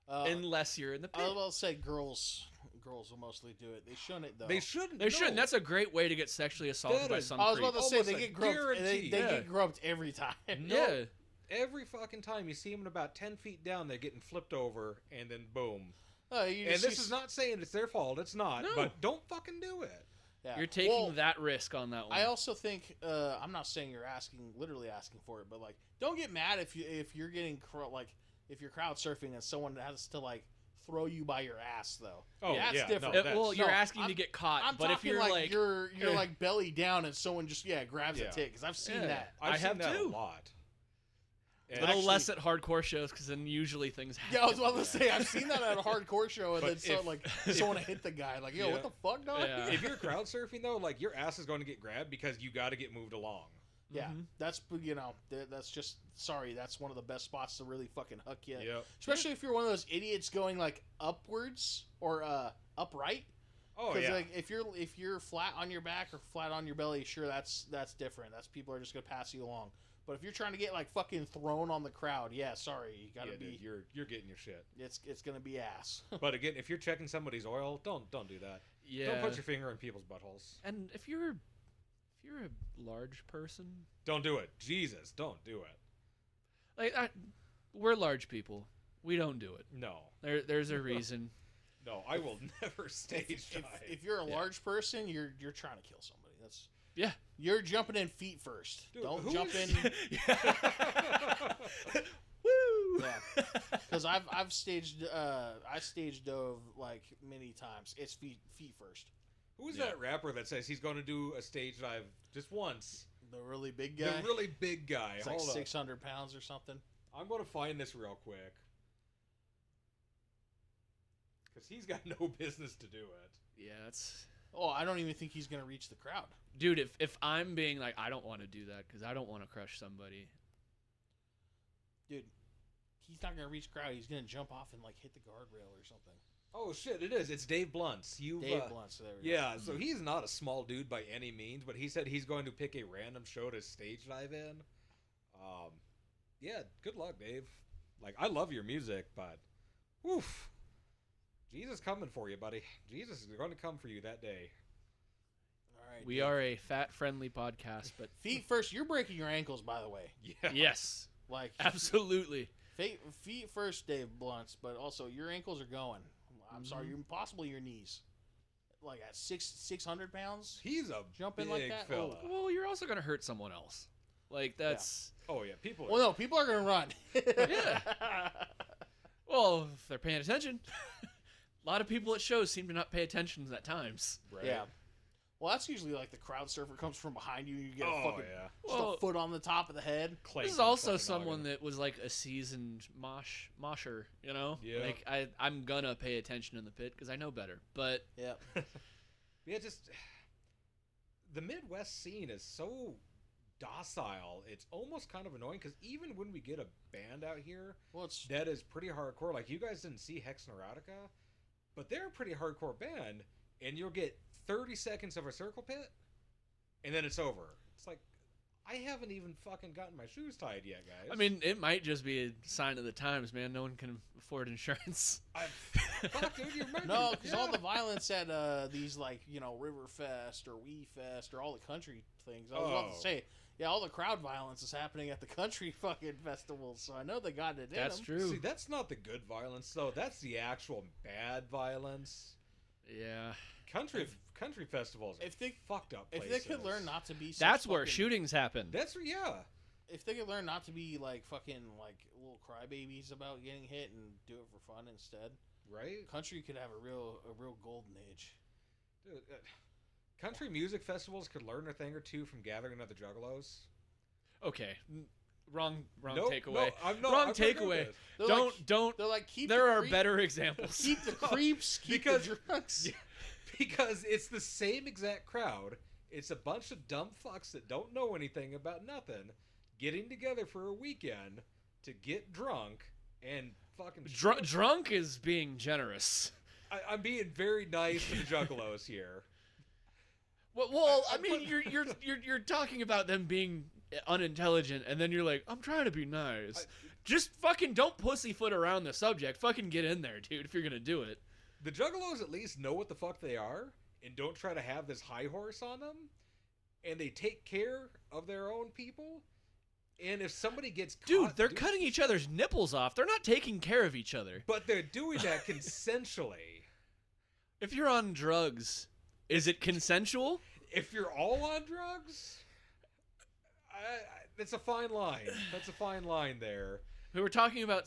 unless you're in the I pit. was about to say girls will mostly do it. They shouldn't though. They shouldn't. They shouldn't. no. That's a great way to get sexually assaulted That by is- some I was creep. about to say Almost they a get grubbed. They guarantee. get grubbed every time. No. Yeah. Every fucking time you see them about 10 feet down, they're getting flipped over, and then boom. You And just this see- is not saying it's their fault. It's not. No. But don't fucking do it. yeah. You're taking Well, that risk on that one. I also think I'm not saying you're literally asking for it, but like, don't get mad if you're getting if you're crowd surfing and someone has to like throw you by your ass though. Oh, that's yeah, different. no, well, you're No, asking I'm- to get caught, I'm but if talking you're like, you're like belly down and someone just grabs Yeah. a tick because I've seen Yeah. that. I've I seen have that too. a lot. a And little actually- less at hardcore shows because then usually things happen. Yeah, I was about to say I've seen that at a hardcore show and But then if- like someone hit the guy like, yo, Yeah. what the fuck, dog? Yeah. if you're crowd surfing though, like your ass is going to get grabbed because you got to get moved along. Yeah, Mhm. that's that's just that's one of the best spots to really fucking hook you. Yep. Especially if you're one of those idiots going like upwards or upright. Oh Because yeah. like if you're flat on your back or flat on your belly, sure that's different. That's people are just gonna pass you along. But if you're trying to get like fucking thrown on the crowd, yeah, sorry, you gotta Yeah, be. dude, you're getting your shit. It's gonna be ass. But again, if you're checking somebody's oil, don't do that. Yeah. Don't put your finger in people's buttholes. And if you're a large person, Don't do it. Jesus, don't do it. like we're large people, we don't do it. No. There's a reason. No, I will never stage dive. if you're a Yeah. large person, you're trying to kill somebody. That's Yeah. You're jumping in feet first. Dude, Don't who jump is- in. Woo! Yeah, because I've staged dove like many times. It's feet first. Who's Yeah. that rapper that says he's going to do a stage dive just once? The really big guy. The really big guy. It's like Hold up. 600 pounds or something. I'm going to find this real quick. Because he's got no business to do it. Yeah, that's... Oh, I don't even think he's gonna reach the crowd. Dude, if I'm being like, I don't want to do that because I don't want to crush somebody. Dude, he's not gonna reach the crowd. He's gonna jump off and like hit the guardrail or something. Oh, shit, it is. It's Dave Blunts. Dave Blunt. So there we go. Yeah, so he's not a small dude by any means, but he said he's going to pick a random show to stage dive in. Yeah, good luck, Dave. Like, I love your music, but, woof. Jesus coming for you, buddy. Jesus is going to come for you that day. All right. We Dave. are a fat-friendly podcast, but Feet first. You're breaking your ankles, by the way. Yeah. yes, Like absolutely. feet first, Dave Blunts. But also your ankles are going. I'm sorry. Mm-hmm. You're possibly your knees. Like at 600 pounds. He's a Jumping big like that? fella. Well, you're also gonna hurt someone else. Like that's Oh, yeah, people are... Well, no, people are gonna run. Yeah. Well, if they're paying attention. A lot of people at shows seem to not pay attention at times. Right. Yeah. Well, that's usually like the crowd surfer comes from behind you. You get a Oh, fucking yeah. just Well, a foot on the top of the head. Clay this is from also fucking someone noggin. that was like a seasoned mosher, you know? Yeah. Like I'm gonna pay attention in the pit because I know better. But Yeah. Yeah, just... The Midwest scene is so docile. It's almost kind of annoying, because even when we get a band out here Well, it's that is pretty hardcore, like you guys didn't see Hex Neurotica, but they're a pretty hardcore band, and you'll get 30 seconds of a circle pit, and then it's over. It's like, I haven't even fucking gotten my shoes tied yet, guys. I mean, it might just be a sign of the times, man. No one can afford insurance. Fuck, dude, you remember? no, because all Yeah. the violence at these like Riverfest or Wee Fest or all the country things. I was about Oh. to say, yeah, all the crowd violence is happening at the country fucking festivals. So I know they got it in That's them. true. See, that's not the good violence, though. That's the actual bad violence. Yeah. Country festivals are If they fucked up if places. they could learn not to be, such That's where fucking- shootings happen. That's, yeah. If they could learn not to be like fucking like little crybabies about getting hit and do it for fun instead, Right? country could have a real golden age. Dude, country music festivals could learn a thing or two from gathering other juggalos. Okay. Wrong Nope, takeaway. No, I'm not, Wrong I'm not doing takeaway. this. They're Don't. like, they're like keep. There the are creep- better examples. Keep the creeps. Keep Because- the drunks. Yeah. Because it's the same exact crowd. It's a bunch of dumb fucks that don't know anything about nothing getting together for a weekend to get drunk and fucking... Drunk is being generous. I'm being very nice to the juggalos here. Well, I mean, you're talking about them being unintelligent, and then you're like, I'm trying to be nice. Just fucking don't pussyfoot around the subject. Fucking get in there, dude, if you're gonna do it. The juggalos at least know what the fuck they are and don't try to have this high horse on them. And they take care of their own people. And if somebody gets caught... Dude, they're cutting each other's nipples off. They're not taking care of each other. But they're doing that consensually. If you're on drugs, is it consensual? If you're all on drugs... It's a fine line. That's a fine line there. We were talking about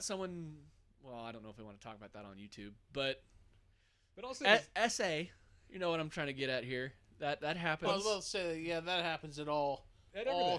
someone. Well, I don't know if we want to talk about that on YouTube, but But also... SA, you know what I'm trying to get at here. That happens. I was about to say, yeah, that happens at all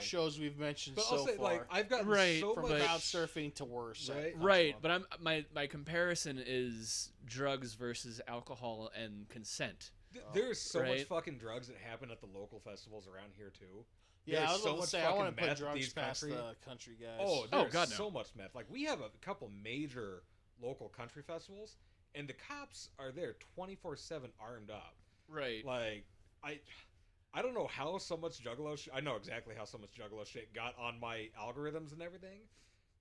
shows we've mentioned But so I'll say, far. like, I've gotten Right, so from much... crowd surfing to worse. Right. Right, but my comparison is drugs versus alcohol and consent. There's so much Right. fucking drugs that happen at the local festivals around here, too. Yeah, There's I was so about to much say, I want fucking to put meth drugs these past country- the country guys. Oh, Oh, there's God, no. so much meth. Like, we have a couple major local country festivals, and the cops are there 24/7 armed up. Right. Like, I don't know how so much juggalo I know exactly how so much juggalo shit got on my algorithms and everything,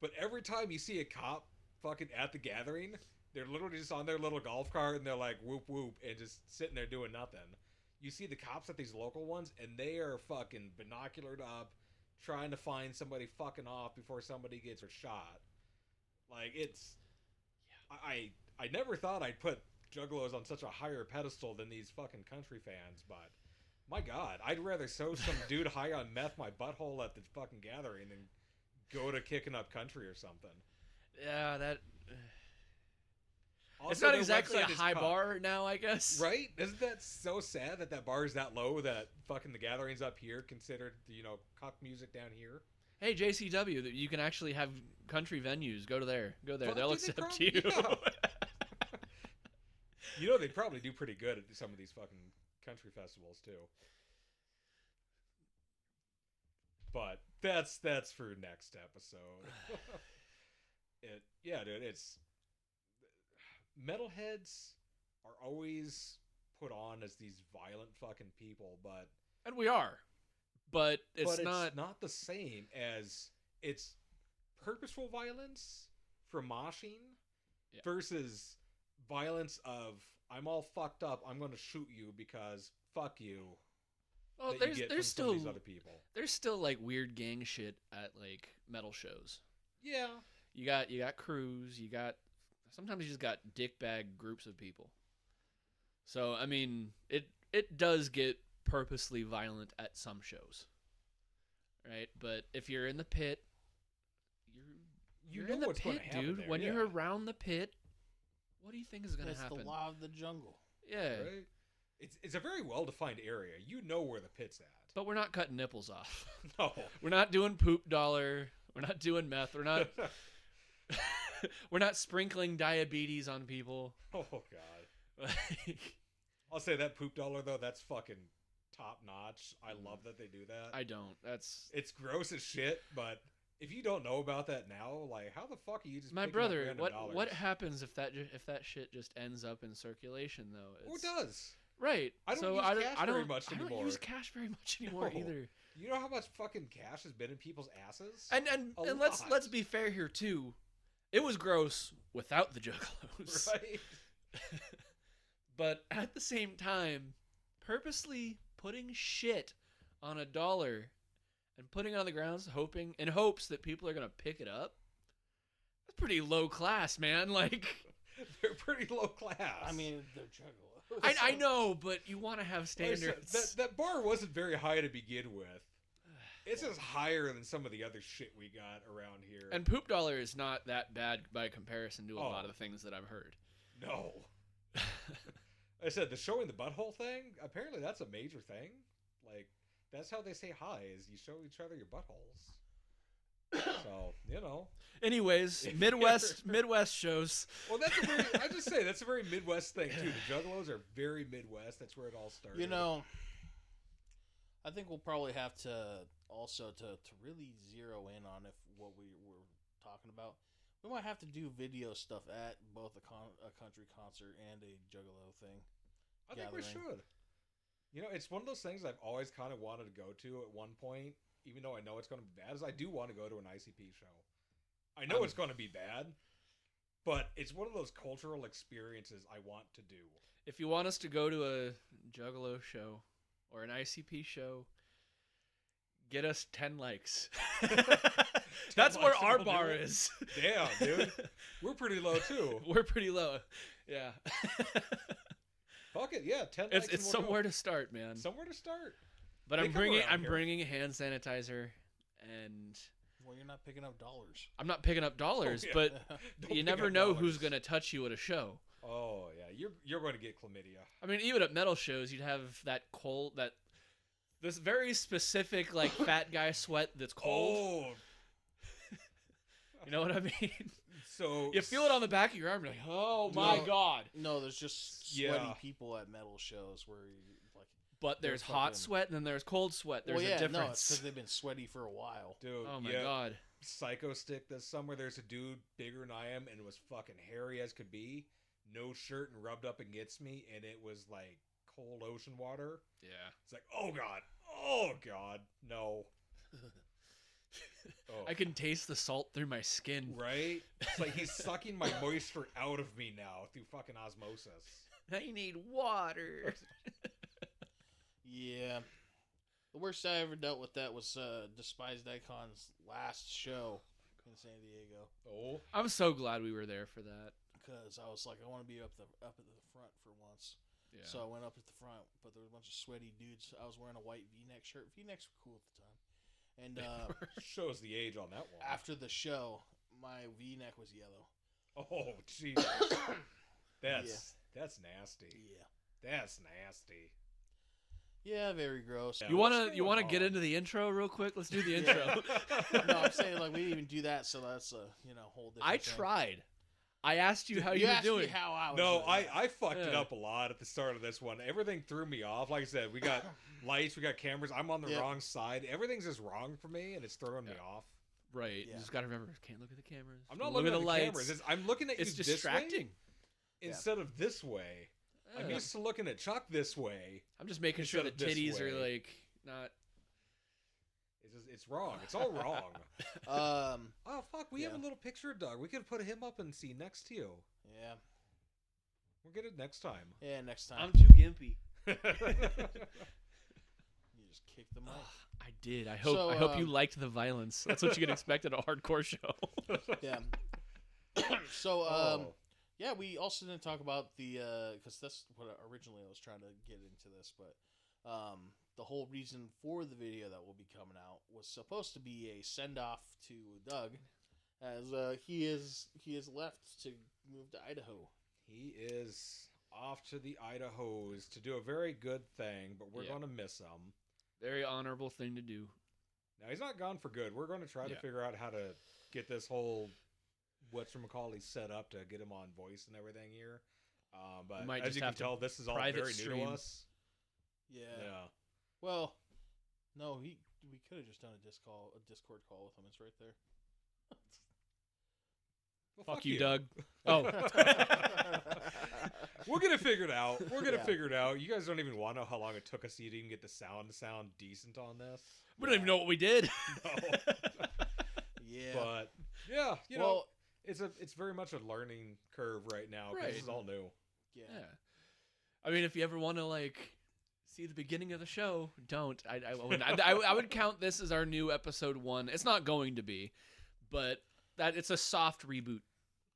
but every time you see a cop fucking at the gathering, they're literally just on their little golf cart, and they're like, whoop, whoop, and just sitting there doing nothing. You see the cops at these local ones, and they are fucking binoculared up, trying to find somebody fucking off before somebody gets shot. Like, it's... I never thought I'd put juggalos on such a higher pedestal than these fucking country fans, but My God, I'd rather sew some dude high on meth my butthole at the fucking gathering than go to Kicking Up Country or something. Yeah, that. Also, It's not their exactly a website is high cucked. bar now, I guess. Right? Isn't that so sad that that bar is that low that fucking the gatherings up here considered, cuck music down here? Hey, JCW, that you can actually have country venues. Go there. Go there. Fuck, They'll dude, they accept probably- you. Yeah. They'd probably do pretty good at some of these fucking country festivals too. But that's for next episode. Dude, it's metalheads are always put on as these violent fucking people, but And we are. But it's not. not the same as it's purposeful violence from moshing versus violence of I'm all fucked up, I'm going to shoot you because fuck you. Well, that you get there's from some of still these other people. there's still like weird gang shit at like metal shows. Yeah. You got crews. Sometimes you just got dickbag groups of people. So I mean, it does get purposely violent at some shows, right? But if you're in the pit, you're know in the what's gonna pit, happen dude. there, When yeah. you're around the pit, what do you think is gonna It's happen? the law of the jungle. Yeah, Right? It's a very well defined area. You know where the pit's at. but we're not cutting nipples off. No. We're not doing poop dollar. We're not doing meth. We're not. We're not sprinkling diabetes on people. Oh God. I'll say that poop dollar though, that's fucking top notch. I love that they do that. I don't. It's gross as shit, but if you don't know about that now, like how the fuck are you just My picking up brother. random What dollars? what happens if that shit just ends up in circulation though? Who does? Right. I don't so use I don't, cash I don't, very much I don't anymore. use cash very much anymore No. either. You know how much fucking cash has been in people's asses? And A let's lot. be fair here too. It was gross without the juggalos. Right? But at the same time, purposely putting shit on a dollar and putting it on the ground in hopes that people are gonna pick it up. That's pretty low class, man. Like They're pretty low class. I mean, they're juggalos. I know, but you want to have Like I said, standards. that bar wasn't very high to begin with. It's just higher than some of the other shit we got around here. And poop dollar is not that bad by comparison to a Oh. lot of the things that I've heard. no. I said the showing the butthole thing, apparently that's a major thing. Like, that's how they say hi, is you show each other your buttholes. So, Anyways, Midwest shows. Well, I just say, that's a very Midwest thing, too. The Juggalos are very Midwest. That's where it all started. I think we'll probably have to also to really zero in on if what we were talking about. We might have to do video stuff at both a country concert and a juggalo thing. I think we should. It's one of those things I've always kind of wanted to go to at one point, even though I know it's going to be bad, is I do want to go to an ICP show. I know it's going to be bad, but it's one of those cultural experiences I want to do. If you want us to go to a Juggalo show or an ICP show, get us 10 likes. That's where likes our and we'll bar do it. is. Damn, dude. We're pretty low, too. We're pretty low. Yeah. Fuck it, yeah, 10 likes It's and we'll somewhere go. to start, man. Somewhere to start. But They I'm come around I'm here. bringing hand sanitizer, and Well, you're not picking up dollars. I'm not picking up dollars, Oh, yeah. but Don't you pick never up know who's dollars. gonna touch you at a show. Oh, yeah, you're going to get chlamydia. I mean, even at metal shows, you'd have this very specific like fat guy sweat that's cold. Oh, You know what I mean? so... You feel it on the back of your arm. You're like, oh my No. god! No, there's just Yeah. sweaty people at metal shows where you like. But They're there's hot fucking- sweat and then there's cold sweat. There's well, yeah, a no, it's difference. because they've been sweaty for a while. Dude, Oh my yeah, god! Psycho Stick this summer, there's a dude bigger than I am and was fucking hairy as could be, no shirt and rubbed up against me, and it was like cold ocean water. Yeah. It's like, oh god, no. Oh. I can taste the salt through my skin. Right? It's like he's sucking my moisture out of me now through fucking osmosis. I need water. Yeah. The worst I ever dealt with that was Despised Icon's last show in San Diego. Oh, I'm so glad we were there for that. Because I was like, I want to be up at the front for once. Yeah. So I went up at the front, but there was a bunch of sweaty dudes. I was wearing a white V-neck shirt. V-necks were cool at the time. And Shows the age on that one. after the show, my V-neck was yellow. Oh, jeez. That's nasty. Yeah. That's nasty. Yeah, very gross. Yeah. You wanna going get on? into the intro real quick? Let's do the intro. No, I'm saying like we didn't even do that, so that's a whole different. I thing. tried. I asked you how You you were asked doing. me how I was. No, doing. I fucked it Yeah. up a lot at the start of this one. Everything threw me off. Like I said, we got lights, we got cameras. I'm on the Yep. wrong side. Everything's just wrong for me, and it's throwing me off. Right. Yeah. You just gotta remember, can't look at the cameras. I'm not Look looking at at the the lights. cameras. I'm looking at It's you distracting. this way instead of this way. I'm Yeah. used to looking at Chuck this way. I'm just making sure the instead of this titties are way. like not. It's wrong. It's all wrong. Oh fuck! We have Yeah. a little picture of Doug. We could put him up and see next to you. Yeah. We'll get it next time. Yeah. Next time. I'm too gimpy. You just kick the mic. I did. I hope. So, I hope you liked the violence. That's what you can expect at a hardcore show. Yeah. So Oh. yeah, we also didn't talk about the because that's what originally I was trying to get into this, but the whole reason for the video that will be coming out was supposed to be a send off to Doug, as he is left to move to Idaho. He is off to the Idahos to do a very good thing, but we're Yeah. going to miss him. Very honorable thing to do. Now, he's not gone for good. We're going to try to Yeah. figure out how to get this whole whatchamacallit set up to get him on voice and everything here. But might as just you can have to tell, this is all private very new stream. to us. Yeah. Yeah. Well, no, we could have just done a Discord call with him. It's right there. Well, Fuck you, Doug. Oh, We'll get it figured out. We're going to Yeah. figure it out. You guys don't even want to know how long it took us to even get the sound to sound decent on this. we don't even know what we did. No. Yeah. But yeah, you know, well, it's very much a learning curve right now because Right. this is all new. yeah. Yeah. I mean, if you ever want to like see the beginning of the show, don't. I wouldn't. I would count this as our new episode 1. It's not going to be, but that it's a soft reboot.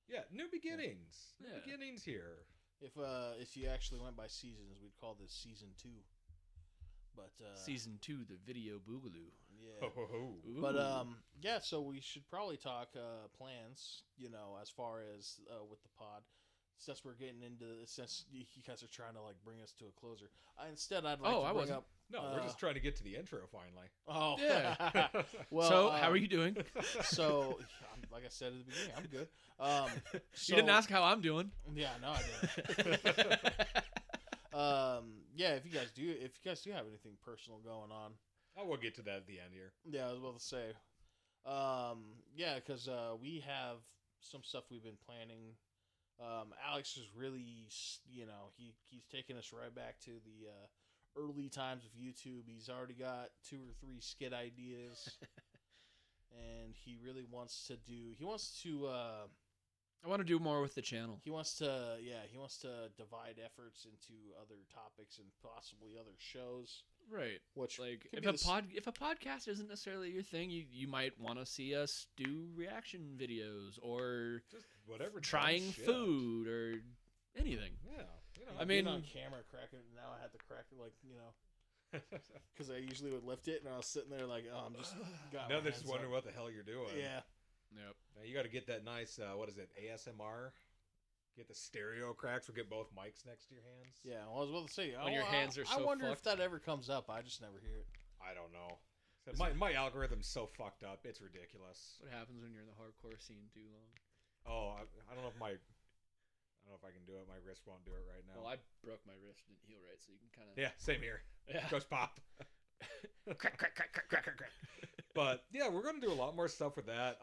Yeah, new beginnings. New Yeah. beginnings here. If you actually went by seasons, we'd call this season 2. But Season 2, the video boogaloo. yeah. Ho, ho, ho. Ooh. But yeah, so we should probably talk plans, as far as with the pod, since we're getting into this, since you guys are trying to like bring us to a closer. Instead, I'd like Oh, to I bring wasn't. up. No, we're just trying to get to the intro finally. Oh, Yeah. well, So, how are you doing? So, like I said at the beginning, I'm good. So, You didn't ask how I'm doing. Yeah, no, I didn't. Yeah, if you guys do have anything personal going on, Oh, we'll get to that at the end here. yeah, I was about to say, yeah, because we have some stuff we've been planning. Alex is really, he's taking us right back to the early times of YouTube. He's already got 2 or 3 skit ideas, and he really wants to I want to do more with the channel. He wants to divide efforts into other topics and possibly other shows. Right. Which Like could if be if a podcast isn't necessarily your thing, you might want to see us do reaction videos or Just whatever. trying dumb shit. food or anything. Yeah. I being mean- on camera cracking it. Now I had to crack it because I usually would lift it and I was sitting there like, oh, I'm just got now my they're just hands wondering up. what the hell you're doing. Yeah. Yep. Now you got to get that nice, what is it, ASMR? Get the stereo cracks. We'll get both mics next to your hands. Yeah, well, I was about to say, When your hands are I so wonder fucked. if that ever comes up. I just never hear it. I don't know. My algorithm's so fucked up. It's ridiculous. What happens when you're in the hardcore scene too long? Oh, I don't know if I don't know if I can do it. My wrist won't do it right now. Well, I broke my wrist, didn't heal right, so you can kind of. Yeah, same here. Yeah. Goes pop. Crack, crack, crack, crack, crack, crack, crack. But yeah, we're gonna do a lot more stuff with that.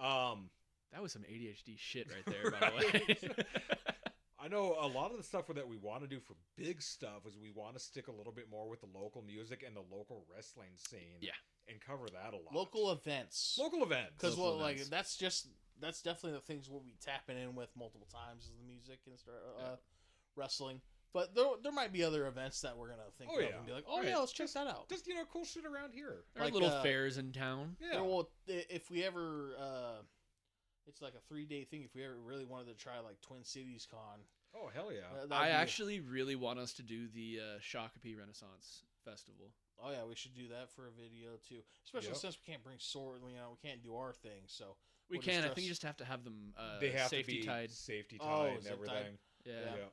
That was some ADHD shit right there, by the way. I know a lot of the stuff that we want to do for big stuff is we want to stick a little bit more with the local music and the local wrestling scene. Yeah. And cover that a lot. Local events. Local events. Because Local like events. that's definitely the things we'll be tapping in with multiple times is the music and wrestling. But there might be other events that we're gonna think Oh, of yeah. and be like, oh Right. yeah, let's check that out. Just cool shit around here. There are like, little fairs in town. Yeah. Well, if we ever It's like a 3-day thing. If we ever really wanted to try like Twin Cities Con, Oh, hell yeah. I actually really want us to do the Shakopee Renaissance Festival. Oh yeah, we should do that for a video too. Especially since we can't bring sword, we can't do our thing. So we can. I think you just have to have them they have safety to be tied. safety tied and everything. tied? Yeah. Yeah.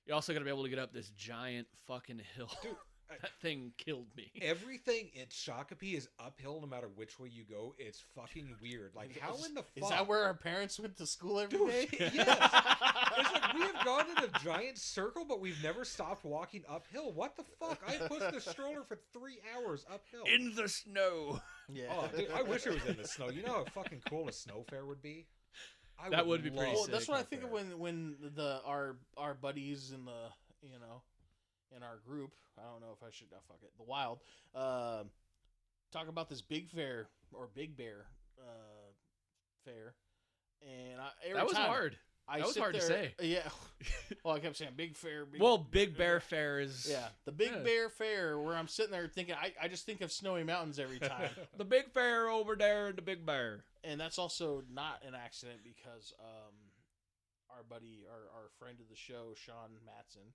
You're also gonna be able to get up this giant fucking hill. Dude, that thing killed me. everything in Shakopee is uphill no matter which way you go. It's fucking weird. Like, how in the fuck? Is that where our parents went to school every Dude, day? yes. It's like we have gone in a giant circle, but we've never stopped walking uphill. What the fuck? I pushed the stroller for 3 hours uphill. In the snow. Yeah. Oh, dude, I wish it was in the snow. You know how fucking cool a snow fair would be? That would be pretty love Well, sick. that's what I snow think of fair. when our buddies in the in our group. I don't know if I should. Oh, fuck it. The Wild. Talk about this big fair or Big Bear fair, and every That was time hard. I That was sit hard to there- say. Yeah. Well, I kept saying big fair. Well, Big Bear Fair is. Yeah, the Big Yeah. Bear Fair, where I'm sitting there thinking, I just think of snowy mountains every time. The big fair over there in the Big Bear. And that's also not an accident because our buddy, our friend of the show, Sean Matson,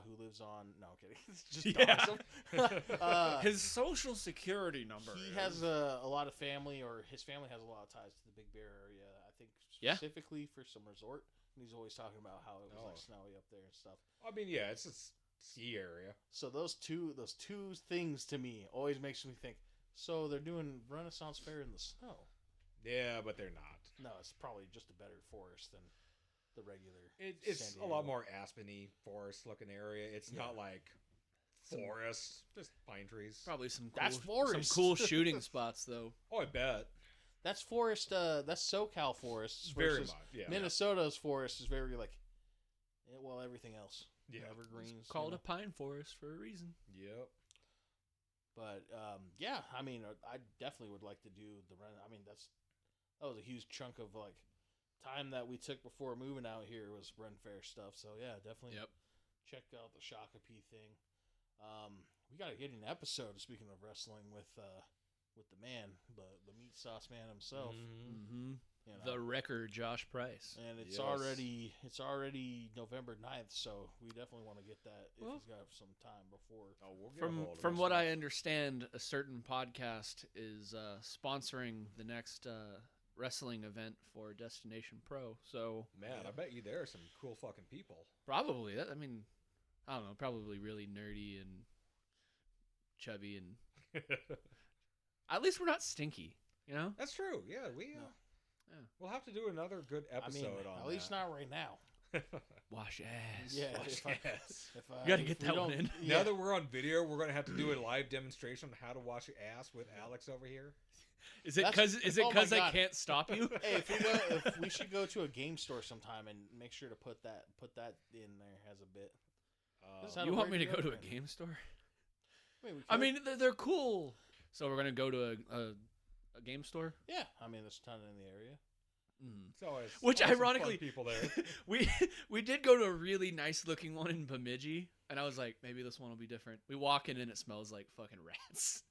who lives on... No, I'm kidding. It's just Yeah. awesome. His social security number. He has a lot of family, or his family has a lot of ties to the Big Bear area, I think Yeah. specifically for some resort. And he's always talking about how it was like Oh. snowy up there and stuff. I mean, yeah, it's a ski area. So those two things to me always makes me think, so they're doing Renaissance Fair in the snow. Yeah, but they're not. No, it's probably just a better forest than the regular. It's San a lot Diego. more aspeny forest looking area. It's not like forest, just pine trees. Probably some cool, That's forest. some cool shooting spots, though. Oh, I bet. That's forest. That's SoCal forests. Very versus much. Yeah. Minnesota's forest is very like, well, everything else. Yeah. Evergreens. Called you a pine forest for a reason. Yep. But yeah, I mean, I definitely would like to do the run. I mean, that was a huge chunk of like time that we took before moving out here was Ren Fair stuff. So yeah, definitely check out the Shakopee thing. We got to get an episode. Speaking of wrestling with the man, the meat sauce man himself. Mm-hmm. You know. The wrecker, Josh Price. And it's Yes. already November 9th, so we definitely want to get that if Well, he's got some time before. Oh, we'll get a hold of From this what one. I understand, a certain podcast is sponsoring the next wrestling event for Destination Pro. So Man, I bet you there are some cool fucking people. probably that. I mean, I don't know. Probably really nerdy and chubby, and at least we're not stinky. You know. That's true. Yeah, Yeah. we'll have to do another good I episode mean, on at least that. not right now. Wash ass. Yeah, Wash if I, ass. if You gotta if get we that one don't- in. Yeah. Now that we're on video, we're gonna have to do a live demonstration on how to wash your ass with Alex over here. Is it That's- because oh my I God. can't stop you? Hey, if we should go to a game store sometime and make sure to put that in there as a bit. Just have You a want me to break go to a together. game store? Wait, we I could. mean, they're cool. So we're gonna go to a game store. yeah, I mean, there's a ton in the area. So it's Which always some fun ironically, people there. we did go to a really nice looking one in Bemidji, and I was like, maybe this one will be different. We walk in and it smells like fucking rats.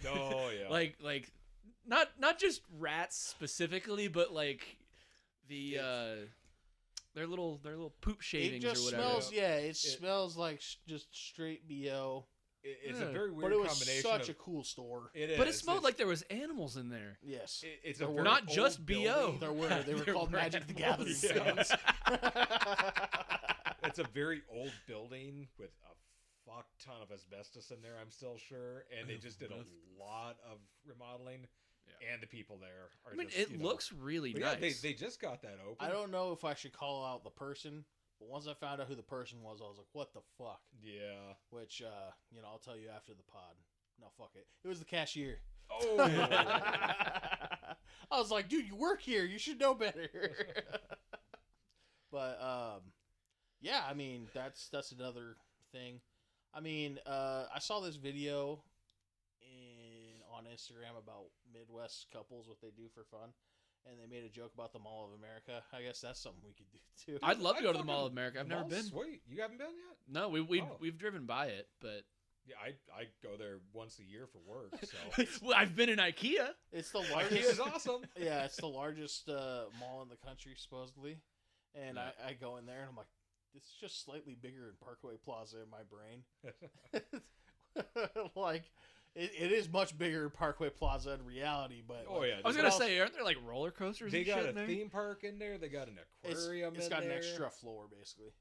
Oh yeah. like not just rats specifically, but like the their little poop shavings It just or whatever. smells. Yeah, it smells like just straight bo. It's Yeah. a very But weird it was combination. such of, a cool store. It is. But it smelled It's- like there was animals in there. Yes, it's a There very were- Not just old BO. building. there were. They were There called were Magic the Gathering animals. Yeah. stones. It's a very old building with a fuck ton of asbestos in there, I'm still sure. And they just did a lot of remodeling. Yeah. And the people there are I mean, just, it you know- looks really But yeah, nice. they just got that open. I don't know if I should call out the person, but once I found out who the person was, I was like, "What the fuck?" Yeah. Which, I'll tell you after the pod. No, fuck it. It was the cashier. Oh. I was like, dude, you work here. You should know better. But, yeah, I mean, that's another thing. I mean, I saw this video on Instagram about Midwest couples, what they do for fun. And they made a joke about the Mall of America. I guess that's something we could do, too. I'd love to I'd go to the fucking Mall of America. I've never Mall's been. Sweet. You haven't been yet? No, Oh. we've driven by it, but Yeah, I go there once a year for work. So Well, I've been in IKEA. It's the IKEA largest. is awesome. Yeah, it's the largest mall in the country supposedly, and Yeah. I go in there and I'm like, this is just slightly bigger in Parkway Plaza in my brain. Like, it is much bigger in Parkway Plaza in reality, but Oh, like, yeah. I was gonna say, aren't there like roller coasters? They and got shit a in there? theme park in there. They got an aquarium. it's in got there. an extra floor basically.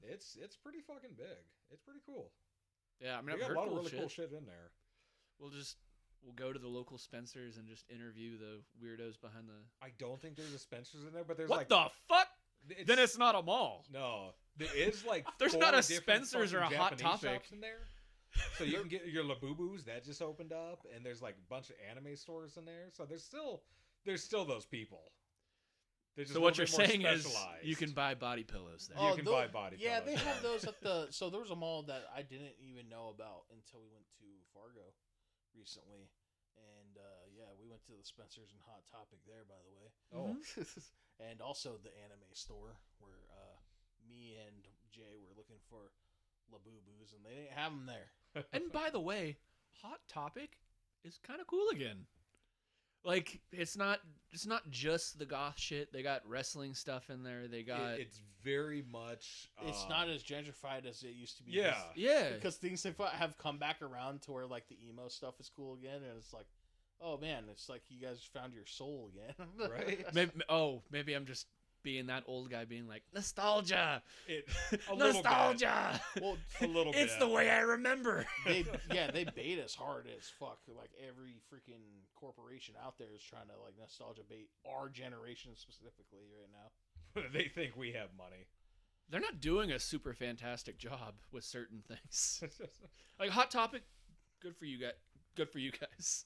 It's pretty fucking big. It's pretty cool. Yeah, I mean, They I've got heard a lot cool of really shit. cool shit in there. We'll go to the local Spencer's and just interview the weirdos behind the. I don't think there's a Spencer's in there, but there's What like the fuck? Then it's not a mall. no. There is like There's 4 not a different Spencer's or a fucking Hot Japanese Topic. shops in there. So you can get your Labubus that just opened up, and there's like a bunch of anime stores in there. So there's still those people. They're just So a what little you're bit more saying is specialized. you can buy body pillows there. You can buy body Yeah, pillows, they have yeah. those at the. So there was a mall that I didn't even know about until we went to Fargo recently, and yeah, we went to the Spencer's and Hot Topic there, by the way. Oh, And also the anime store where me and Jay were looking for Labubus, and they didn't have them there. And by the way, Hot Topic is kind of cool again. Like it's not just the goth shit. They got wrestling stuff in there. They got it's very much. It's not as gentrified as it used to be. Yeah. yeah. because things have come back around to where like the emo stuff is cool again, and it's like, oh man, it's like you guys found your soul again. Right? Maybe I'm just being that old guy being like nostalgia, A little nostalgia. Well, bit. A little bit. It's the way I remember. they bait us hard as fuck. Like every freaking corporation out there is trying to like nostalgia bait our generation specifically right now. They think we have money. They're not doing a super fantastic job with certain things. Like Hot Topic, good for you guys. Good for you guys.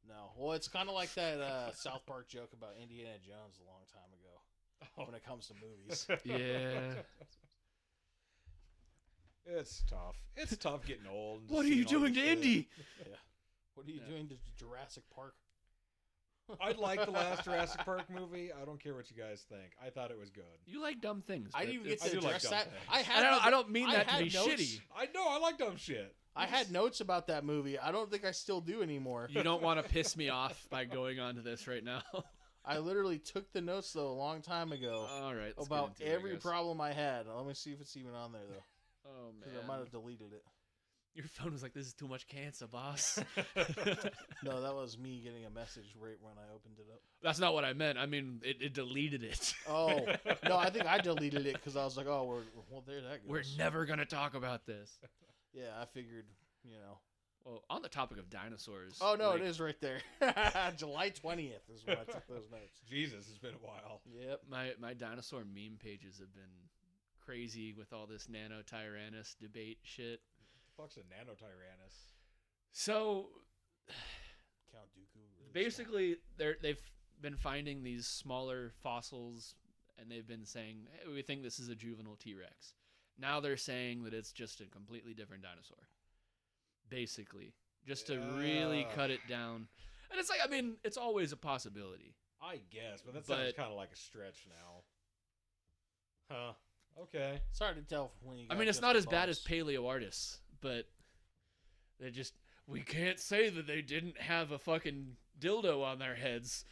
No, well, it's kind of like that South Park joke about Indiana Jones a long time ago when it comes to movies. Yeah. It's tough. It's tough getting old. and What are seeing you all doing this to shit. Indy? What are you Yeah. doing to Jurassic Park? I like the last Jurassic Park movie. I don't care what you guys think. I thought it was good. You like dumb things. I but didn't even it's- get to I do like address dumb that. things. I don't mean I that to had be notes. shitty. I know. I like dumb shit. I had notes about that movie. I don't think I still do anymore. You don't want to piss me off by going on to this right now. I literally took the notes though a long time ago All right. let's get about into it, I every guess. problem I had. Let me see if it's even on there though, Oh because I might man. have deleted it. Your phone was like, "This is too much cancer, boss." No, that was me getting a message right when I opened it up. That's not what I meant. I mean, it deleted it. Oh no, I think I deleted it because I was like, oh, well, there that goes. We're never gonna talk about this. Yeah, I figured, you know. Well, on the topic of dinosaurs. Oh no, like, it is right there. July 20th is when I took those notes. Jesus, it's been a while. Yep. My dinosaur meme pages have been crazy with all this Nano Tyrannus debate shit. Fuck's a Nanotyrannus. So Count Dooku. Really basically, they've been finding these smaller fossils, and they've been saying, hey, we think this is a juvenile T-Rex. Now they're saying that it's just a completely different dinosaur. Basically, just to really Yeah. cut it down. And it's like, I mean, it's always a possibility. I guess, but that sounds But- kind of like a stretch now. Huh. Okay. It's hard to tell when you. I got mean, it's just not the as bad as bones. paleoartists, but they just, we can't say that they didn't have a fucking dildo on their heads.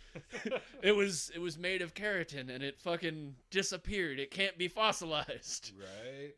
it was made of keratin and it fucking disappeared. It can't be fossilized. Right.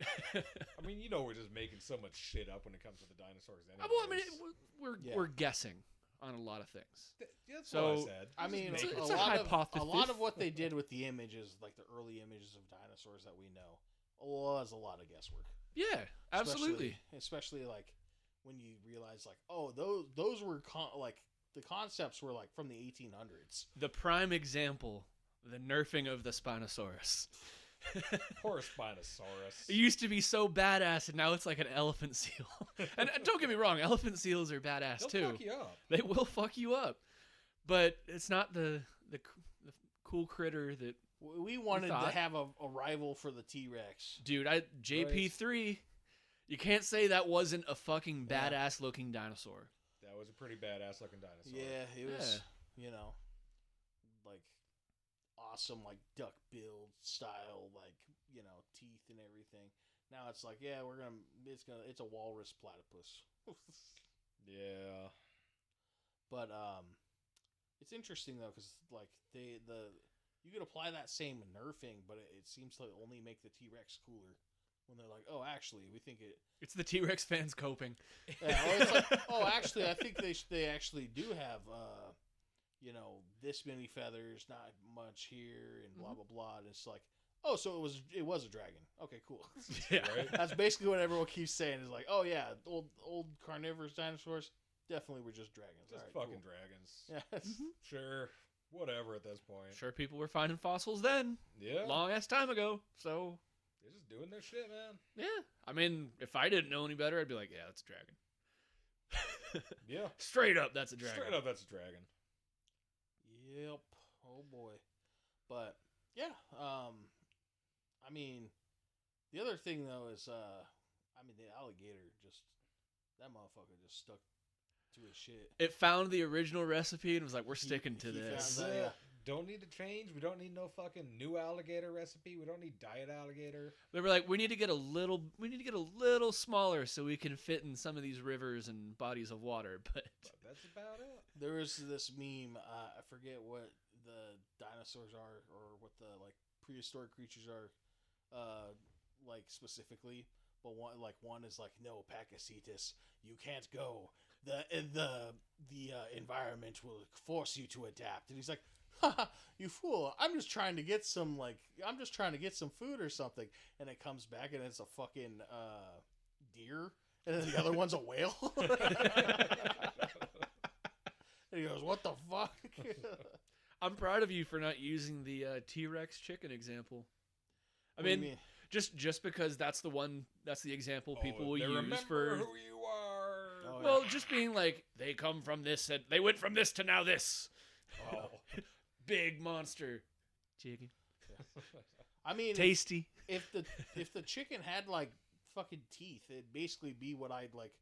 I mean, you know, we're just making so much shit up when it comes to the dinosaurs. Anyways. Well, I mean, Yeah. we're guessing on a lot of things. That's so- what I said. I mean, It's a a lot of hypothesis. what they did with the images, like the early images of dinosaurs that we know, was a lot of guesswork. Yeah, absolutely. Especially like when you realize, like, oh, those were like the concepts were like from the 1800s. The prime example, the nerfing of the Spinosaurus. Poor Spinosaurus. It used to be so badass, and now it's like an elephant seal. and don't get me wrong, elephant seals are badass They'll too. fuck you up. They will fuck you up, but it's not the cool critter that. We wanted to thought. have a rival for the T-Rex. Dude, JP3. You can't say that wasn't a fucking Yeah. badass looking dinosaur. That was a pretty badass looking dinosaur. Yeah, it was, you know, like awesome, like duck bill style, like, you know, teeth and everything. Now it's like, yeah, it's a walrus platypus. Yeah. But it's interesting though, because like you could apply that same nerfing, but it seems to only make the T-Rex cooler. When they're like, oh, actually, we think it. It's the T-Rex fans coping. Yeah, well, it's like, oh, actually, I think they actually do have, this many feathers, not much here, and blah blah blah. And it's like, oh, so it was a dragon. Okay, cool. Yeah. Right? That's basically what everyone keeps saying. Is like, oh yeah, old carnivorous dinosaurs definitely were just dragons. Just All right, fucking cool. dragons. Yeah. Sure. Whatever at this point. Sure, people were finding fossils then. Yeah. Long ass time ago. So They're just doing their shit, man. yeah, I mean, if I didn't know any better, I'd be like, yeah, that's a dragon. Yeah. Straight up, that's a dragon. Straight up, that's a dragon. Yep. Oh boy. But yeah, I mean, the other thing though is, the alligator that motherfucker just stuck to his shit. It found the original recipe and was like, we're sticking to he this. found that, yeah. Don't need to change. We don't need no fucking new alligator recipe. We don't need diet alligator. They were like, we need to get a little smaller so we can fit in some of these rivers and bodies of water. But That's about it. There was this meme. I forget what the dinosaurs are or what the like prehistoric creatures are, like specifically. But one is like, no, Pakicetus, you can't go. The environment will force you to adapt. And he's like, ha, you fool! I'm just trying to get some food or something. And it comes back and it's a fucking deer, and then the other one's a whale. And he goes, "What the fuck?" I'm proud of you for not using the T-Rex chicken example. I What do you mean, just because that's the example people will use remember for. who you are. Oh, Well, just being like, they come from this and they went from this to now this. Oh. Big monster. Chicken. I mean, Tasty. if the chicken had like fucking teeth, it'd basically be what I'd like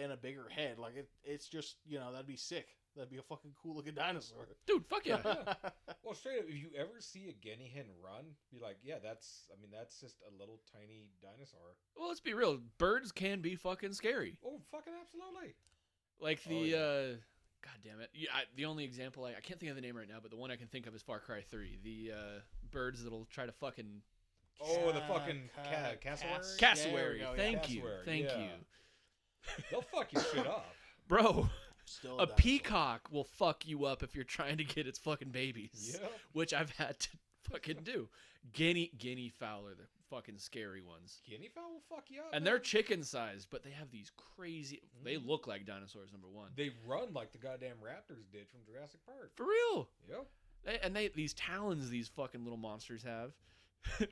in a bigger head. Like it's just, that'd be sick. That'd be a fucking cool looking dinosaur. Dude, fuck yeah. Well, straight up, if you ever see a guinea hen run, be like, yeah, that's just a little tiny dinosaur. Well, let's be real. Birds can be fucking scary. Oh, fucking absolutely. Like Oh, the, yeah. God damn it. Yeah, the only example, I can't think of the name right now, but the one I can think of is Far Cry 3. The birds that'll try to fucking... Oh, the fucking cassowary? Cassowary. Yeah, Thank you. Cassowary, Thank yeah. you. They'll fuck your shit up. Bro, Still a dinosaur. peacock will fuck you up if you're trying to get its fucking babies. Yeah. Which I've had to fucking do. Guinea fowl are the fucking scary ones. Guinea fowl will fuck you up. And man. they're chicken sized, but they have these crazy... They look like dinosaurs, number one. They run like the goddamn raptors did from Jurassic Park. For real. Yep. These talons these fucking little monsters have.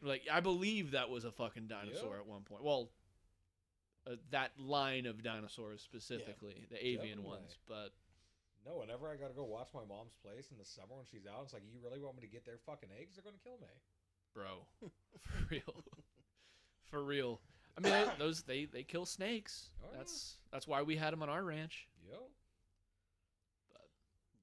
Like, I believe that was a fucking dinosaur Yeah. at one point. Well, that line of dinosaurs specifically, the avian definitely. ones. But No, whenever I gotta go watch my mom's place in the summer when she's out, it's like, you really want me to get their fucking eggs? They're gonna kill me. bro, for real, for real. I mean, they kill snakes. Oh, yeah. That's why we had them on our ranch. Yep.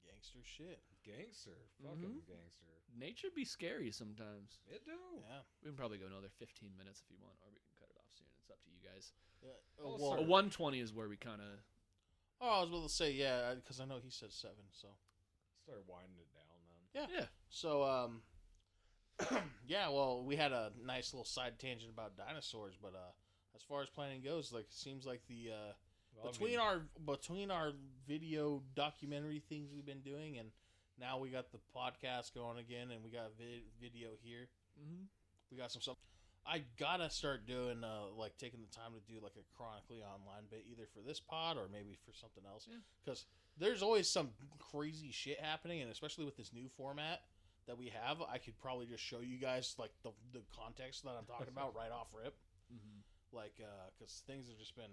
Gangster shit. Gangster. Fucking gangster. Nature be scary sometimes. It do. Yeah. We can probably go another 15 minutes if you want, or we can cut it off soon. It's up to you guys. Yeah. Oh, Well, A 120 is where we kind of. I was about to say yeah, because I know he said 7. So Start winding it down then. Yeah. So yeah. Well, we had a nice little side tangent about dinosaurs, but as far as planning goes, like it seems like the Well, between our video documentary things we've been doing, and now we got the podcast going again, and we got video here. Mm-hmm. We got some stuff. I gotta start doing like taking the time to do like a chronically online bit, either for this pod or maybe for something else. Yeah. Because there's always some crazy shit happening, and especially with this new format that we have, I could probably just show you guys like the context that I'm talking about right off rip. Mm-hmm. Like, because things have just been.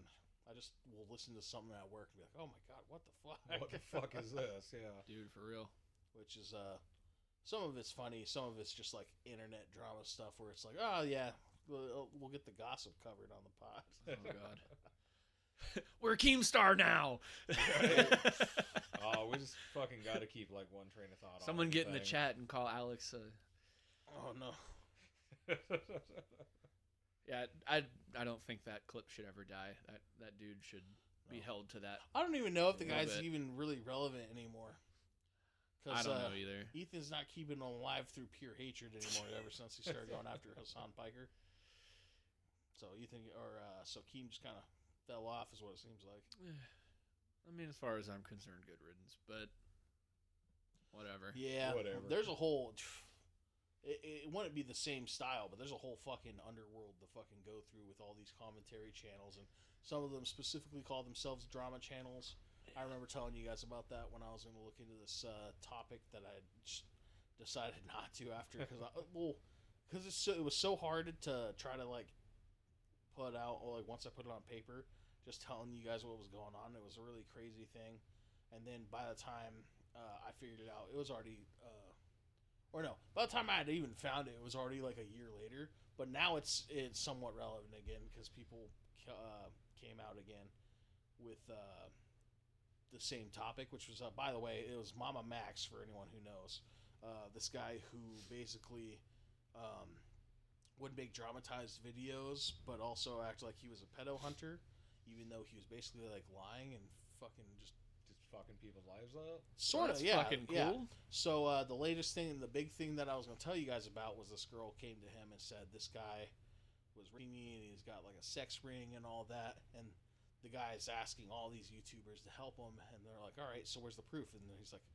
I just will listen to something at work and be like, "Oh my god, what the fuck? What the fuck is this? Yeah. Dude, for real. Which is some of it's funny, some of it's just like internet drama stuff where it's like, oh yeah, we'll get the gossip covered on the pod. Oh god. We're Keemstar now. Oh, we just fucking got to keep like one train of thought. Someone on get in the thing. chat and call Alex. Oh no. Yeah, I don't think that clip should ever die. That dude should be held to that. I don't even know if the little guy's bit. even really relevant anymore. I don't know either. Ethan's not keeping him alive through pure hatred anymore ever since he started going after Hassan Piker. So so Keem just kind of fell off, is what it seems like. I mean, as far as I'm concerned, good riddance, but whatever. Yeah, Whatever. There's a whole. It wouldn't be the same style, but there's a whole fucking underworld to fucking go through with all these commentary channels, and some of them specifically call themselves drama channels. I remember telling you guys about that when I was going to look into this topic that I just decided not to after, because it was so hard to try to like put out, or like once I put it on paper, just telling you guys what was going on. It was a really crazy thing, and then by the time I figured it out, it was already. By the time I had even found it, it was already like a year later. But now it's somewhat relevant again because people came out again with the same topic, which was, by the way, it was Mama Max, for anyone who knows. This guy who basically would make dramatized videos, but also act like he was a pedo hunter, even though he was basically like lying and fucking just fucking people's lives up. Sort of, That's yeah. fucking cool. Yeah. So the latest thing, the big thing that I was going to tell you guys about was this girl came to him and said this guy was ringing and he's got like a sex ring and all that, and the guy is asking all these YouTubers to help him, and they're like, all right, so where's the proof? And he's like,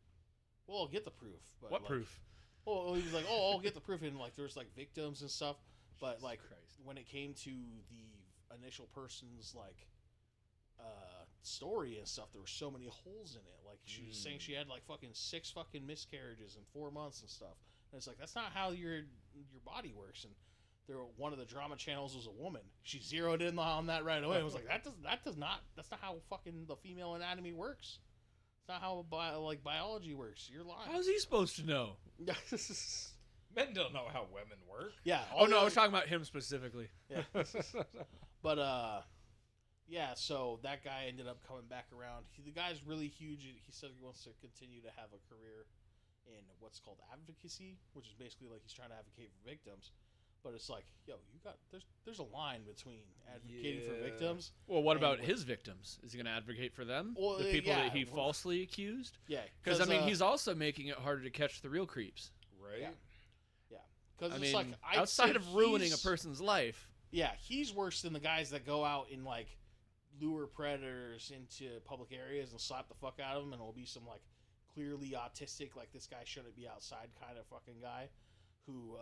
well, I'll get the proof. But What like, proof? Well, he was like, oh, I'll get the proof, and like there's like victims and stuff, but like Christ. when it came to the initial person's like story and stuff, there were so many holes in it. Like she was saying she had like fucking 6 fucking miscarriages in 4 months and stuff, and it's like that's not how your body works. And one of the drama channels was a woman. She zeroed in on that right away and was like, that's not how fucking the female anatomy works. It's not how biology works. You're lying. How's he supposed to know? Men don't know how women work. Yeah. Oh no, I was talking about him specifically. Yeah. But yeah, so that guy ended up coming back around. The guy's really huge. He said he wants to continue to have a career in what's called advocacy, which is basically like he's trying to advocate for victims. But it's like, yo, there's a line between advocating for victims. Well, what about his victims? Is he going to advocate for them? Well, the people yeah, that he falsely accused? Yeah, Because I mean, he's also making it harder to catch the real creeps. Right? Yeah. Because I it's mean, like outside of ruining a person's life. Yeah, he's worse than the guys that go out and like lure predators into public areas and slap the fuck out of them, and it'll be some like clearly autistic, like this guy shouldn't be outside kind of fucking guy who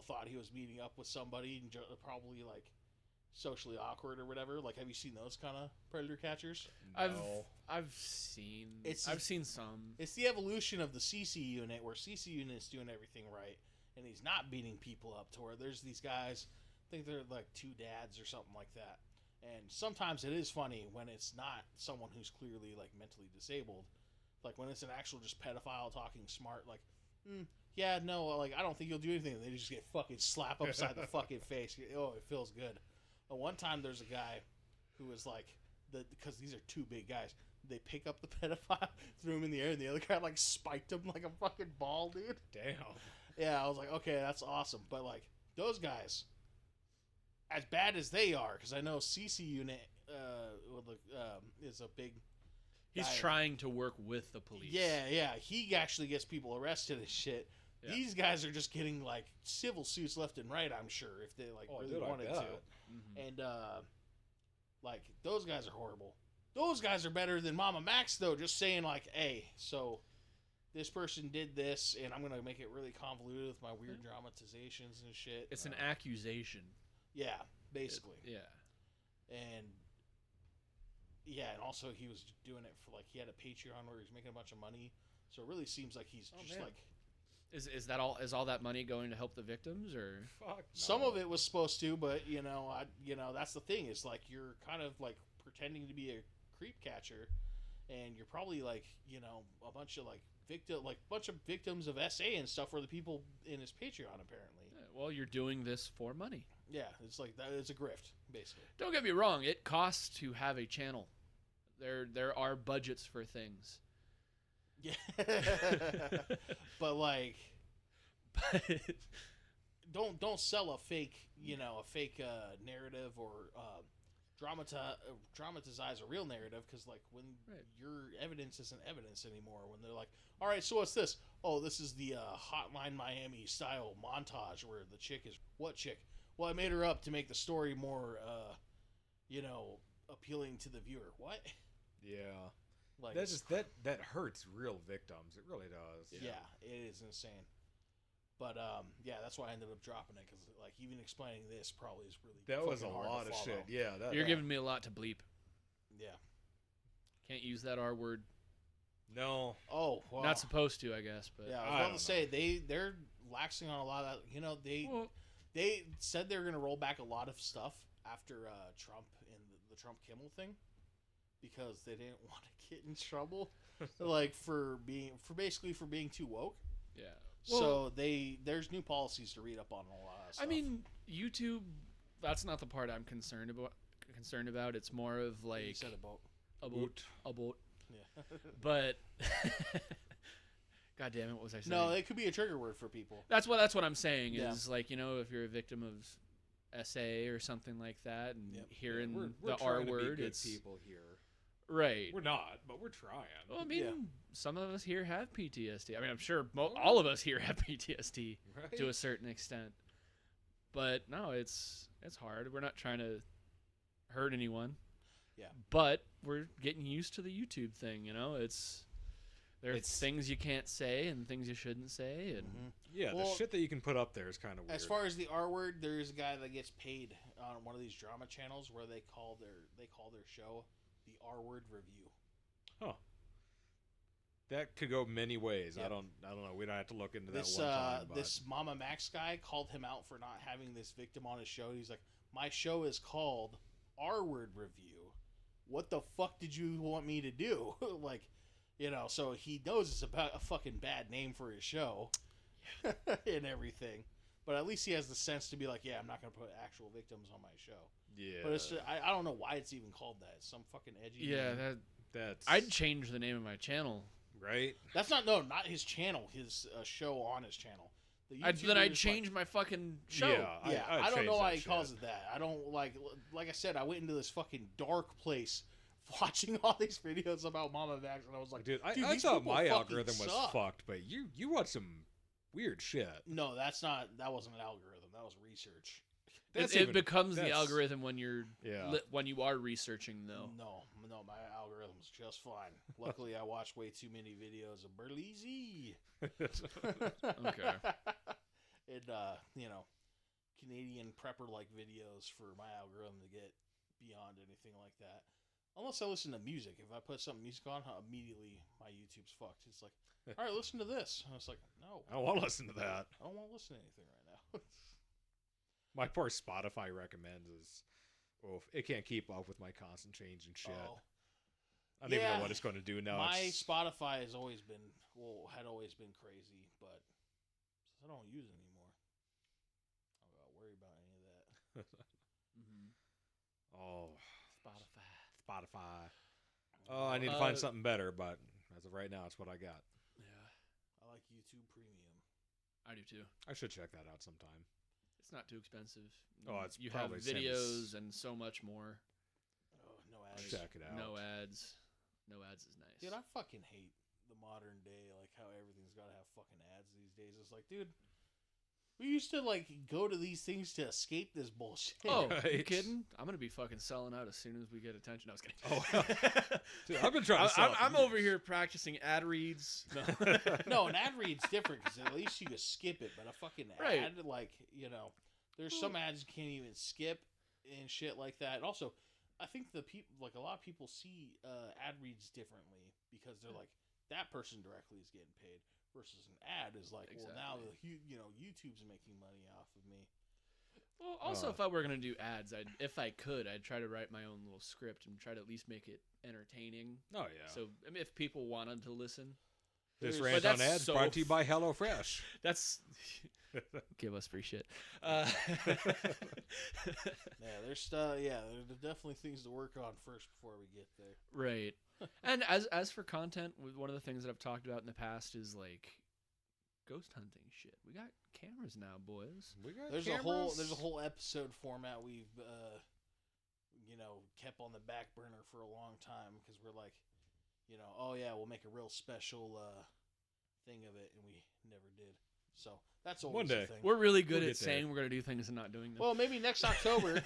thought he was meeting up with somebody and probably like socially awkward or whatever. Like, have you seen those kind of predator catchers? No. I've seen some. It's the evolution of the CC unit, where CC unit's doing everything right and he's not beating people up, to where there's these guys, I think they're like 2 dads or something like that. And sometimes it is funny when it's not someone who's clearly like mentally disabled, like when it's an actual just pedophile talking smart, like, yeah, no, like I don't think you'll do anything. And they just get fucking slapped upside the fucking face. Oh, it feels good. But one time there's a guy who was like, because these are 2 big guys, they pick up the pedophile, threw him in the air, and the other guy like spiked him like a fucking ball, dude. Damn. Yeah, I was like, okay, that's awesome. But like those guys, as bad as they are, because I know CC unit is a big. He's guy. trying to work with the police. Yeah. He actually gets people arrested and shit. Yeah. These guys are just getting like civil suits left and right, I'm sure, if they like really wanted to. Mm-hmm. And like those guys are horrible. Those guys are better than Mama Max though, just saying like, hey, so this person did this and I'm gonna make it really convoluted with my weird dramatizations and shit. It's an accusation. Yeah, basically. Yeah. And also he was doing it for like, he had a Patreon where he's making a bunch of money, so it really seems like he's just like. Is that all? Is all that money going to help the victims, or? Fuck no. Some of it was supposed to, but that's the thing. Is like you're kind of like pretending to be a creep catcher, and you're probably like a bunch of victims of SA and stuff for the people in his Patreon apparently. Yeah, well, you're doing this for money. Yeah, it's like that. It's a grift, basically. Don't get me wrong; it costs to have a channel. There are budgets for things. Yeah, but like, don't sell a fake narrative or dramatize a real narrative, because like when your evidence isn't evidence anymore, when they're like, all right, so what's this? Oh, this is the Hotline Miami style montage where the chick is what chick? Well, I made her up to make the story more appealing to the viewer. What? Yeah. Like That's just that hurts real victims. It really does. Yeah, it is insane. But that's why I ended up dropping it, because like even explaining this probably is really That was a fucking hard to lot of follow. shit. Yeah, You're giving me a lot to bleep. Yeah. Can't use that R word. No. Oh, well. Not supposed to, I guess. But Yeah, I I was about don't to say they're laxing on a lot of that. They said they were gonna roll back a lot of stuff after Trump and the Trump Kimmel thing, because they didn't want to get in trouble, like for being too woke. yeah. So there's new policies to read up on a lot of stuff. I mean, YouTube. That's not the part I'm concerned about. It's more of like you said about. about. Yeah. But God damn it, what was I saying? No, it could be a trigger word for people. That's what I'm saying Yeah. is like, if you're a victim of SA or something like that, and Yep. hearing we're the R trying to word, be good it's people here. right. We're not, but we're trying. Well, I mean, Yeah. some of us here have PTSD. I mean, I'm sure all of us here have PTSD Right? to a certain extent. But no, it's hard. We're not trying to hurt anyone. Yeah. But we're getting used to the YouTube thing, There's things you can't say and things you shouldn't say, and Yeah, Well, the shit that you can put up there is kind of weird. As far as the R word, there is a guy that gets paid on one of these drama channels where they call their show the R word review. that could go many ways. Yep. I don't know. We don't have to look into that This one time. But this Mama Max guy called him out for not having this victim on his show. He's like, my show is called R word review. What the fuck did you want me to do? Like, so he knows it's about a fucking bad name for his show and everything. But at least he has the sense to be like, yeah, I'm not going to put actual victims on my show. yeah, But it's just, I don't know why it's even called that. It's some fucking edgy yeah, name. that's I'd change the name of my channel. right. That's not his channel, his show on his channel. The Then YouTuber I'd is change my fucking show. Yeah, Yeah, I'd I don't change know that why he shit. calls it that. I don't like I said, I went into this fucking dark place watching all these videos about Mama Max, and I was like, Dude, I these thought people my fucking algorithm was suck. fucked, but you watch some weird shit. No, that wasn't an algorithm. That was research. It becomes the that's- algorithm when you're Yeah. when you are researching, though. No, my algorithm's just fine. Luckily, I watched way too many videos of Berleezy. Okay. And Canadian prepper like videos for my algorithm to get beyond anything like that. Unless I listen to music. If I put some music on, immediately my YouTube's fucked. It's like, all right, listen to this. And I was like, no, I don't want to listen to that. I don't want to listen to anything right now. My poor Spotify recommends is, it can't keep up with my constant change and shit. Oh. I don't even Yeah. know what it's going to do now. My It's- Spotify had always been crazy, but since I don't use it anymore, I don't gotta worry about any of that. oh, Spotify. Oh, I need to find something better, but as of right now, it's what I got. Yeah, I like YouTube Premium. I do too. I should check that out sometime. It's not too expensive. Oh, it's you have probably same videos as- and so much more. Oh, no ads. Check it out. No ads. No ads is nice. Dude, I fucking hate the modern day, like how everything's gotta have fucking ads these days. It's like, dude, we used to like go to these things to escape this bullshit. Oh, you Right. kidding? I'm gonna be fucking selling out as soon as we get attention. I was kidding. Oh, Dude, I've been trying to sell it for I'm years. over here practicing ad reads. No. No, an ad read's different because at least you can skip it, but a fucking Right. ad, like, there's some ads you can't even skip and shit like that. Also, I think the people, like a lot of people see ad reads differently because they're like, that person directly is getting paid versus an ad is like, well, now YouTube's making money off of me. Well, also, if I were gonna do ads, if I could, I'd try to write my own little script and try to at least make it entertaining. Oh, yeah. So, I mean, if people wanted to listen, This But rant that's on ads so brought to you by HelloFresh. that's give us free shit. Yeah, there's definitely things to work on first before we get there. Right. And as for content, one of the things that I've talked about in the past is like ghost hunting shit. We got cameras now, boys. We got There's cameras. a whole episode format we've kept on the back burner for a long time because we're like, oh yeah, we'll make a real special thing of it, and we never did. So that's always One day. a thing. We're really good We'll at get there. saying we're gonna do things and not doing them. Well, maybe next October,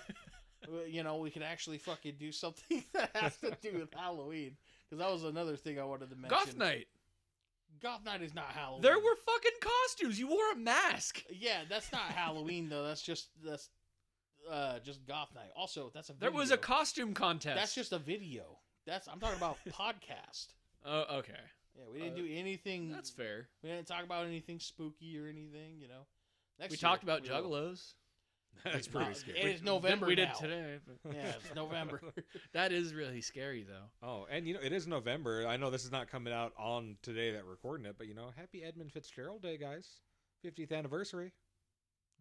we can actually fucking do something that has to do with Halloween. Because that was another thing I wanted to mention. Goth night. Goth night is not Halloween. There were fucking costumes. You wore a mask. Yeah, that's not Halloween though. That's just Goth night. Also, that's a video. There was a costume contest. That's just a video. I'm talking about podcast. Oh, okay. Yeah, we didn't do anything. That's fair. We didn't talk about anything spooky or anything. Next We year, talked about we will. juggalos. That's pretty scary. It is November. We did now. today. But Yeah, it's November. that is really scary, though. Oh, and it is November. I know this is not coming out on today that we're recording it, but happy Edmund Fitzgerald Day, guys. 50th anniversary.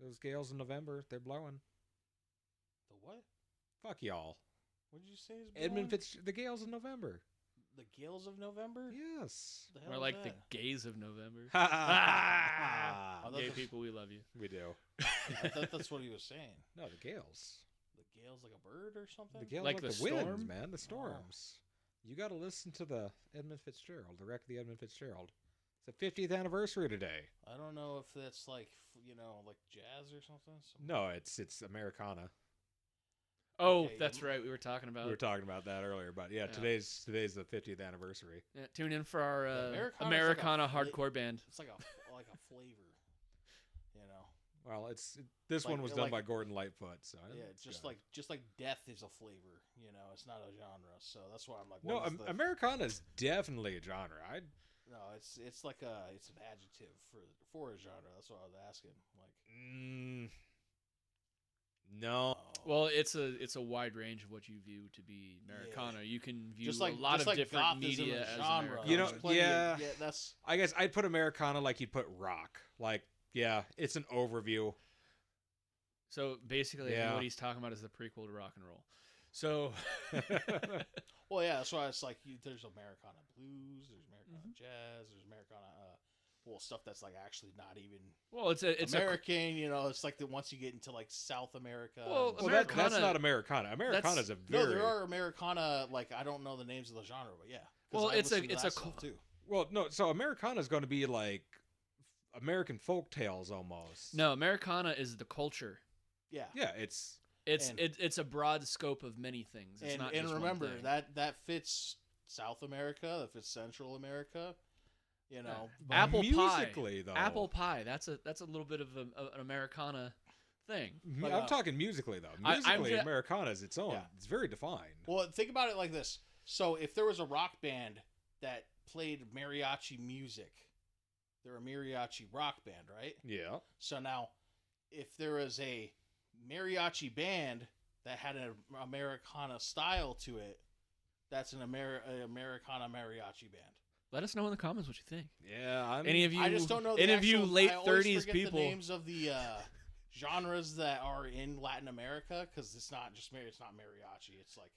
Those gales in November, they're blowing. The what? Fuck y'all. What did you say? The gales in November. The Gales of November? Yes. The hell We're is like that? the gays of November. Ah! Oh, Gay that's- people, we love you. We do. I thought that's what he was saying. No, the gales. The Gale's like a bird or something? The gales Like like the the winds, storm? man. The storms. You got to listen to the Edmund Fitzgerald, the wreck of the Edmund Fitzgerald. It's the 50th anniversary today. I don't know if that's like, like jazz or something. No, it's Americana. Oh, Okay, that's right. We were talking about. We were talking about that earlier, but yeah, Yeah. today's the 50th anniversary. Yeah, tune in for our Americana's like a Americana fla- hardcore band. It's like a flavor, Well, this Like- one was done like- by Gordon Lightfoot, so Yeah, it's just good. like death is a flavor. It's not a genre. So that's why I'm like, No, what is the- Americana is definitely a genre. No, it's like it's an adjective for a genre. That's what I was asking. Like, No. oh. Well, it's a wide range of what you view to be Americana. You can view just like a lot just of like different goth is media a as genre. Americana. You know, There's plenty of- yeah. that's I guess I'd put Americana like you'd put rock. Like, yeah, it's an overview. So basically, I Yeah. think what he's talking about is the prequel to rock and roll. So well, yeah. That's why it's like there's Americana blues, there's Americana jazz, there's Americana stuff that's like actually not even well, it's American. It's like once you get into like South America. Well, Well, that's Americana- not Americana. Americana's a no, very there are Americana. Like I don't know the names of the genre, but yeah. 'Cause Well, I it's a- listen to it's that a stuff co- too. well, no. So Americana is going to be like American folk tales almost. no Americana is the culture. Yeah. Yeah, it's It's a broad scope of many things. It's not And just one remember thing. that fits South America, that fits Central America. Apple musically, pie. though. Apple pie. That's a little bit of an Americana thing. Like, I'm talking musically though. I'm Musically, ju- Americana is its own. Yeah. It's very defined. Well, think about it like this. So if there was a rock band that played mariachi music, they're a mariachi rock band, right? Yeah. So now, if there was a mariachi band that had an Americana style to it, that's an Americana mariachi band. Let us know in the comments what you think. Yeah. Any of you? I just don't know. Any of you late I always 30s forget people? the names of the genres that are in Latin America because it's not just it's not mariachi. It's like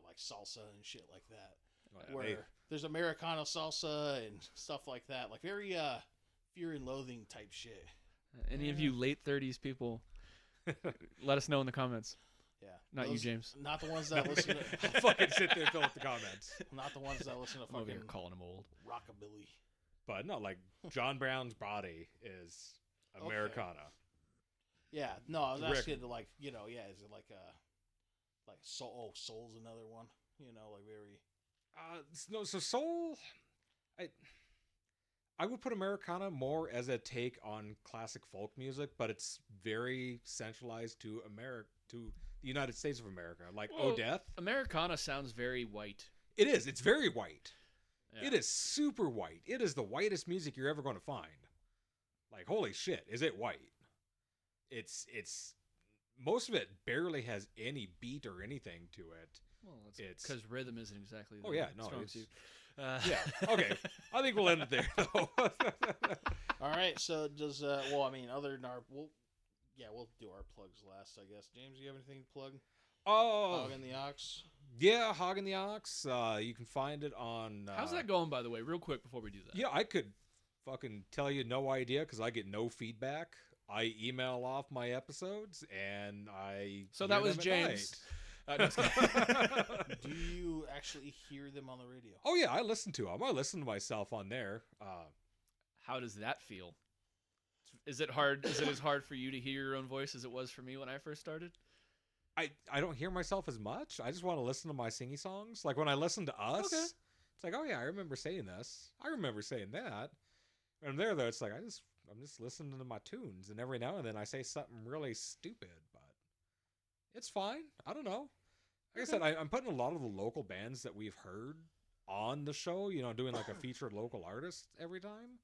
like salsa and shit like that. Where there's Americana salsa and stuff like that, like very Fear and Loathing type shit. Any of you late 30s people? Let us know in the comments. Yeah, Not you, James. Not the ones that listen. I'll To, fucking sit there and fill out the comments. not the ones that listen to I'm over here fucking calling him old. rockabilly. But no, like John Brown's Body is Americana. Yeah, no, I was Rick. asking like is it like soul? Oh, Soul's another one. Like very. No, so soul, I would put Americana more as a take on classic folk music, but it's very centralized to to the United States of America, like Well, Oh Death. Americana sounds very white. It is. It's very white. Yeah. It is super white. It is the whitest music you're ever going to find. Like, holy shit, is it white? It's most of it barely has any beat or anything to it. Well, It's- because rhythm isn't exactly. Oh, the yeah, no, strong it's- suit. Yeah. Okay. I think we'll end it there, though. All right, so does other than our we'll do our plugs last, I guess. James, do you have anything to plug? Oh, Hog and the Ox. yeah, Hog and the Ox. You can find it on. How's that going, by the way? Real quick before we do that. Yeah, I could fucking tell you no idea because I get no feedback. I email off my episodes and I. So hear that was them at James. night. No, just kidding. Do you actually hear them on the radio? Oh yeah, I listen to them. I listen to myself on there. How does that feel? Is it hard? Is it as hard for you to hear your own voice as it was for me when I first started? I don't hear myself as much. I just want to listen to my singy songs. Like when I listen to us, Okay. it's like, oh yeah, I remember saying this. I remember saying that. And there though, it's like I'm just listening to my tunes, and every now and then I say something really stupid, but it's fine. I don't know. Like I said, I'm putting a lot of the local bands that we've heard on the show. You know, doing like a featured local artist every time.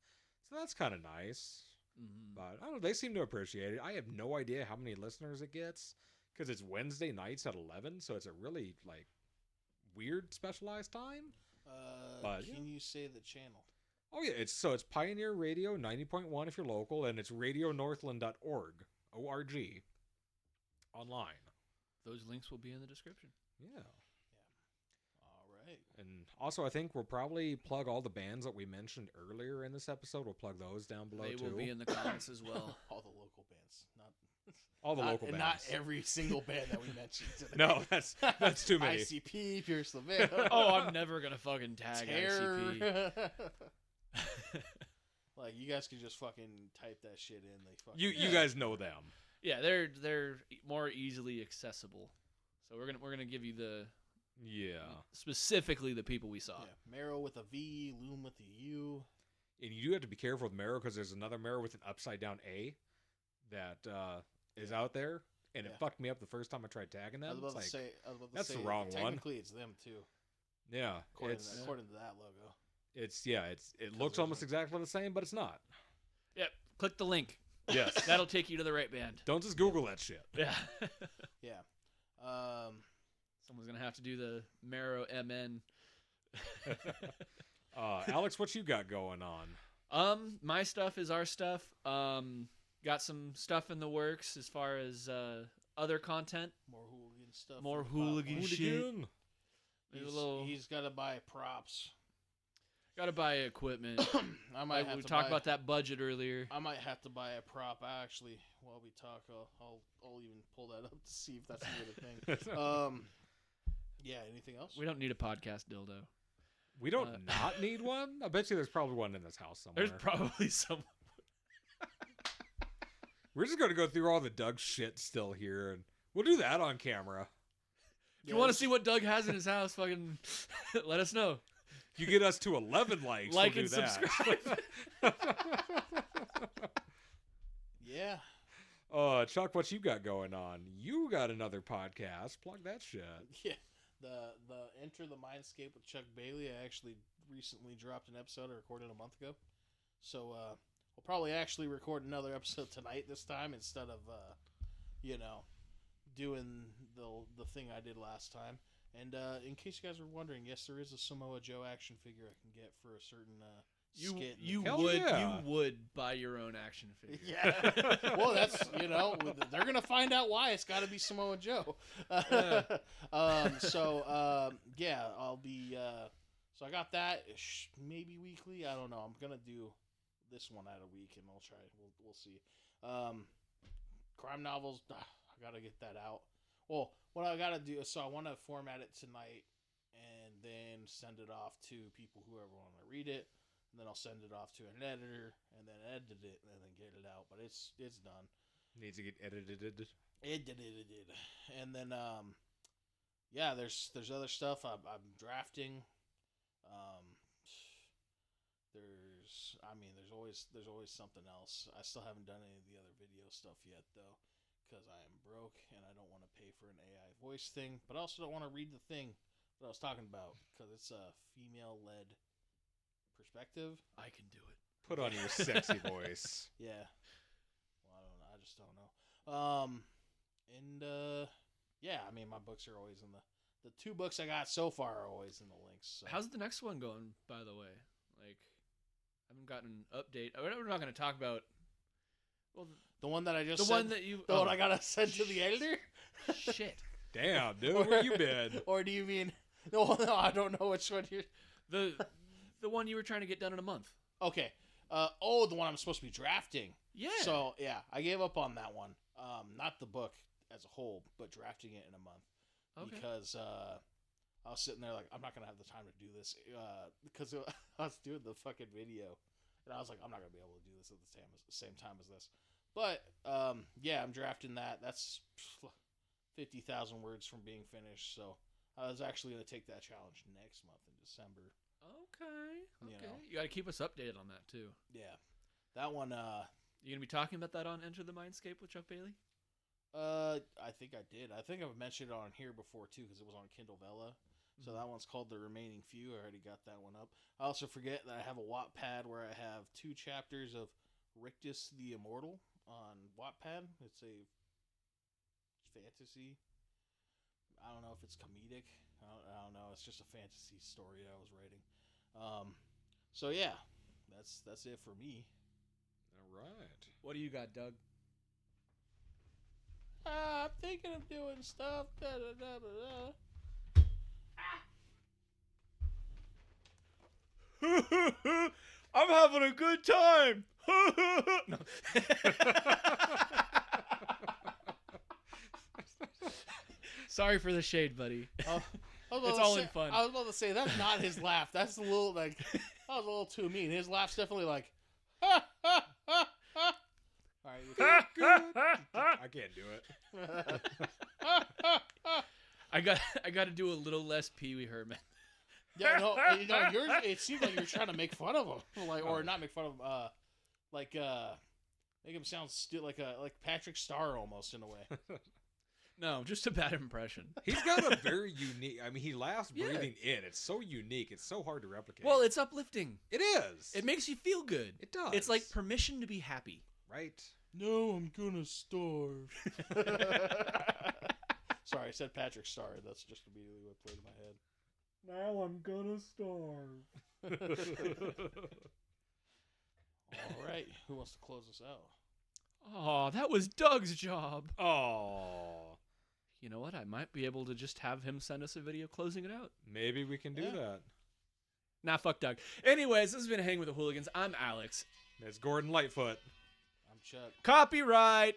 So that's kind of nice. Mm-hmm. But I don't know. They seem to appreciate it. I have no idea how many listeners it gets. Because it's Wednesday nights at 11, so it's a really, like, weird specialized time. But, Can you say the channel? Oh, yeah. It's Pioneer Radio 90.1 if you're local, and it's radionorthland.org, O-R-G, online. Those links will be in the description. Yeah. All right. And also, I think we'll probably plug all the bands that we mentioned earlier in this episode. We'll plug those down below, They too. will be in the comments as well. All the local bands, not all the not, local and bands. not every single band that we mentioned today. No, that's too many. ICP, Pierce LaVille. Oh, I'm never gonna fucking tag ICP. Terror. Like you guys could just fucking type that shit in. They fucking You guys know them. Yeah, they're more easily accessible. So we're gonna give you the specifically the people we saw. Yeah, Mvrrow with a V, Loum with a U. And you do have to be careful with Mvrrow because there's another Mvrrow with an upside down A that is out there, and it fucked me up the first time I tried tagging them. I was about to say, that's the wrong one. Technically, it's them too. Yeah, According to that logo. It looks almost exactly the same, but it's not. Yep. Click the link. Yes, That'll take you to the right band. don't just Google that shit. Yeah. Yeah. Someone's gonna have to do the Mvrrow MN. Alex, what you got going on? My stuff is our stuff. Got some stuff in the works as far as other content. More hooligan stuff. More on the hooligan platform. shit. Maybe a little. He's got to buy props. Gotta buy equipment. I might have we to talked buy, about that budget earlier. I might have to buy a prop. I actually, while we talk, I'll even pull that up to see if that's even a thing. Yeah. Anything else? We don't need a podcast dildo. We don't not need one. I bet you there's probably one in this house somewhere. There's probably some. We're just gonna go through all the Doug shit still here, and we'll do that on camera. If you want to see what Doug has in his house, fucking let us know. You get us to 11 likes. Like we'll and do that. subscribe. Yeah. Chuck, what you got going on? You got another podcast. Plug that shit. Yeah. The Enter the Mindscape with Chuck Bailey. I actually recently dropped an episode I recorded a month ago. So we'll probably actually record another episode tonight this time instead of doing the thing I did last time. And in case you guys were wondering, yes, there is a Samoa Joe action figure I can get for a certain skit. You would buy your own action figure. Yeah. Well, that's they're gonna find out why it's got to be Samoa Joe. Yeah, I'll be. So I got that maybe weekly. I don't know. I'm gonna do this one out a week, and I'll try. We'll see. Crime novels. I gotta get that out. Well, what I gotta do is I want to format it tonight, and then send it off to people who ever want to read it. And then I'll send it off to an editor, and then edit it, and then get it out. But it's done. Needs to get edited. Edited. And then there's other stuff I'm drafting. There's always something else. I still haven't done any of the other video stuff yet though, because I am broke and I don't want to pay for an AI voice thing. But I also don't want to read the thing that I was talking about because it's a female-led perspective. I can do it. Put on your sexy voice. Yeah. Well, I don't know. I just don't know. Yeah. I mean, my books are always in the 2 books I got so far are always in the links. So. How's the next one going, by the way? Like, I haven't gotten an update. We're not going to talk about. Well, the one that I just the said, one that you. The one I gotta send to the editor. Shit. Damn, dude, where you been? Or do you mean? No, I don't know which one you're. The one you were trying to get done in a month. Okay. The one I'm supposed to be drafting. Yeah. So yeah, I gave up on that one. Not the book as a whole, but drafting it in a month. Okay. Because I was sitting there like, I'm not gonna have the time to do this because I was doing the fucking video, and I was like, I'm not gonna be able to do this at the same time as this. But yeah, I'm drafting that. That's 50,000 words from being finished. So I was actually gonna take that challenge next month in December. Okay. You know. You got to keep us updated on that too. Yeah, that one. You gonna be talking about that on Enter the Mindscape with Chuck Bailey? I think I did. I think I've mentioned it on here before too because it was on Kindle Vella. So that one's called The Remaining Few. I already got that one up. I also forget that I have a Wattpad where I have 2 chapters of Rictus the Immortal on Wattpad. It's a fantasy. I don't know if it's comedic. I don't know. It's just a fantasy story I was writing. So yeah, that's it for me. All right. What do you got, Doug? I'm thinking of doing stuff. Da, da, da, da, da. I'm having a good time. No. Sorry for the shade, buddy. It's all in fun. I was about to say that's not his laugh. That's a little like that was a little too mean. His laugh's definitely like ha ha ha ha. All right, I can't do it. you I got to do a little less Pee Wee Herman. Yeah, no, yours. It seems like you're trying to make fun of him, like, or not make fun of him, make him sound like Patrick Starr almost in a way. No, just a bad impression. He's got a very unique. I mean, he laughs breathing in. It's so unique. It's so hard to replicate. Well, it's uplifting. It is. It makes you feel good. It does. It's like permission to be happy. Right. No, I'm gonna starve. Sorry, I said Patrick Starr. That's just immediately what played in my head. Now I'm gonna starve. All right, who wants to close us out? Oh, that was Doug's job. Oh. You know what? I might be able to just have him send us a video closing it out. Maybe we can do that. Nah, fuck Doug. Anyways, this has been Hang with the Hooligans. I'm Alex. It's Gordon Lightfoot. I'm Chuck. Copyright.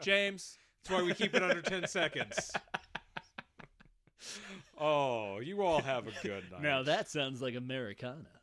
James. That's why we keep it under 10 seconds. Oh, you all have a good night. Now that sounds like Americana.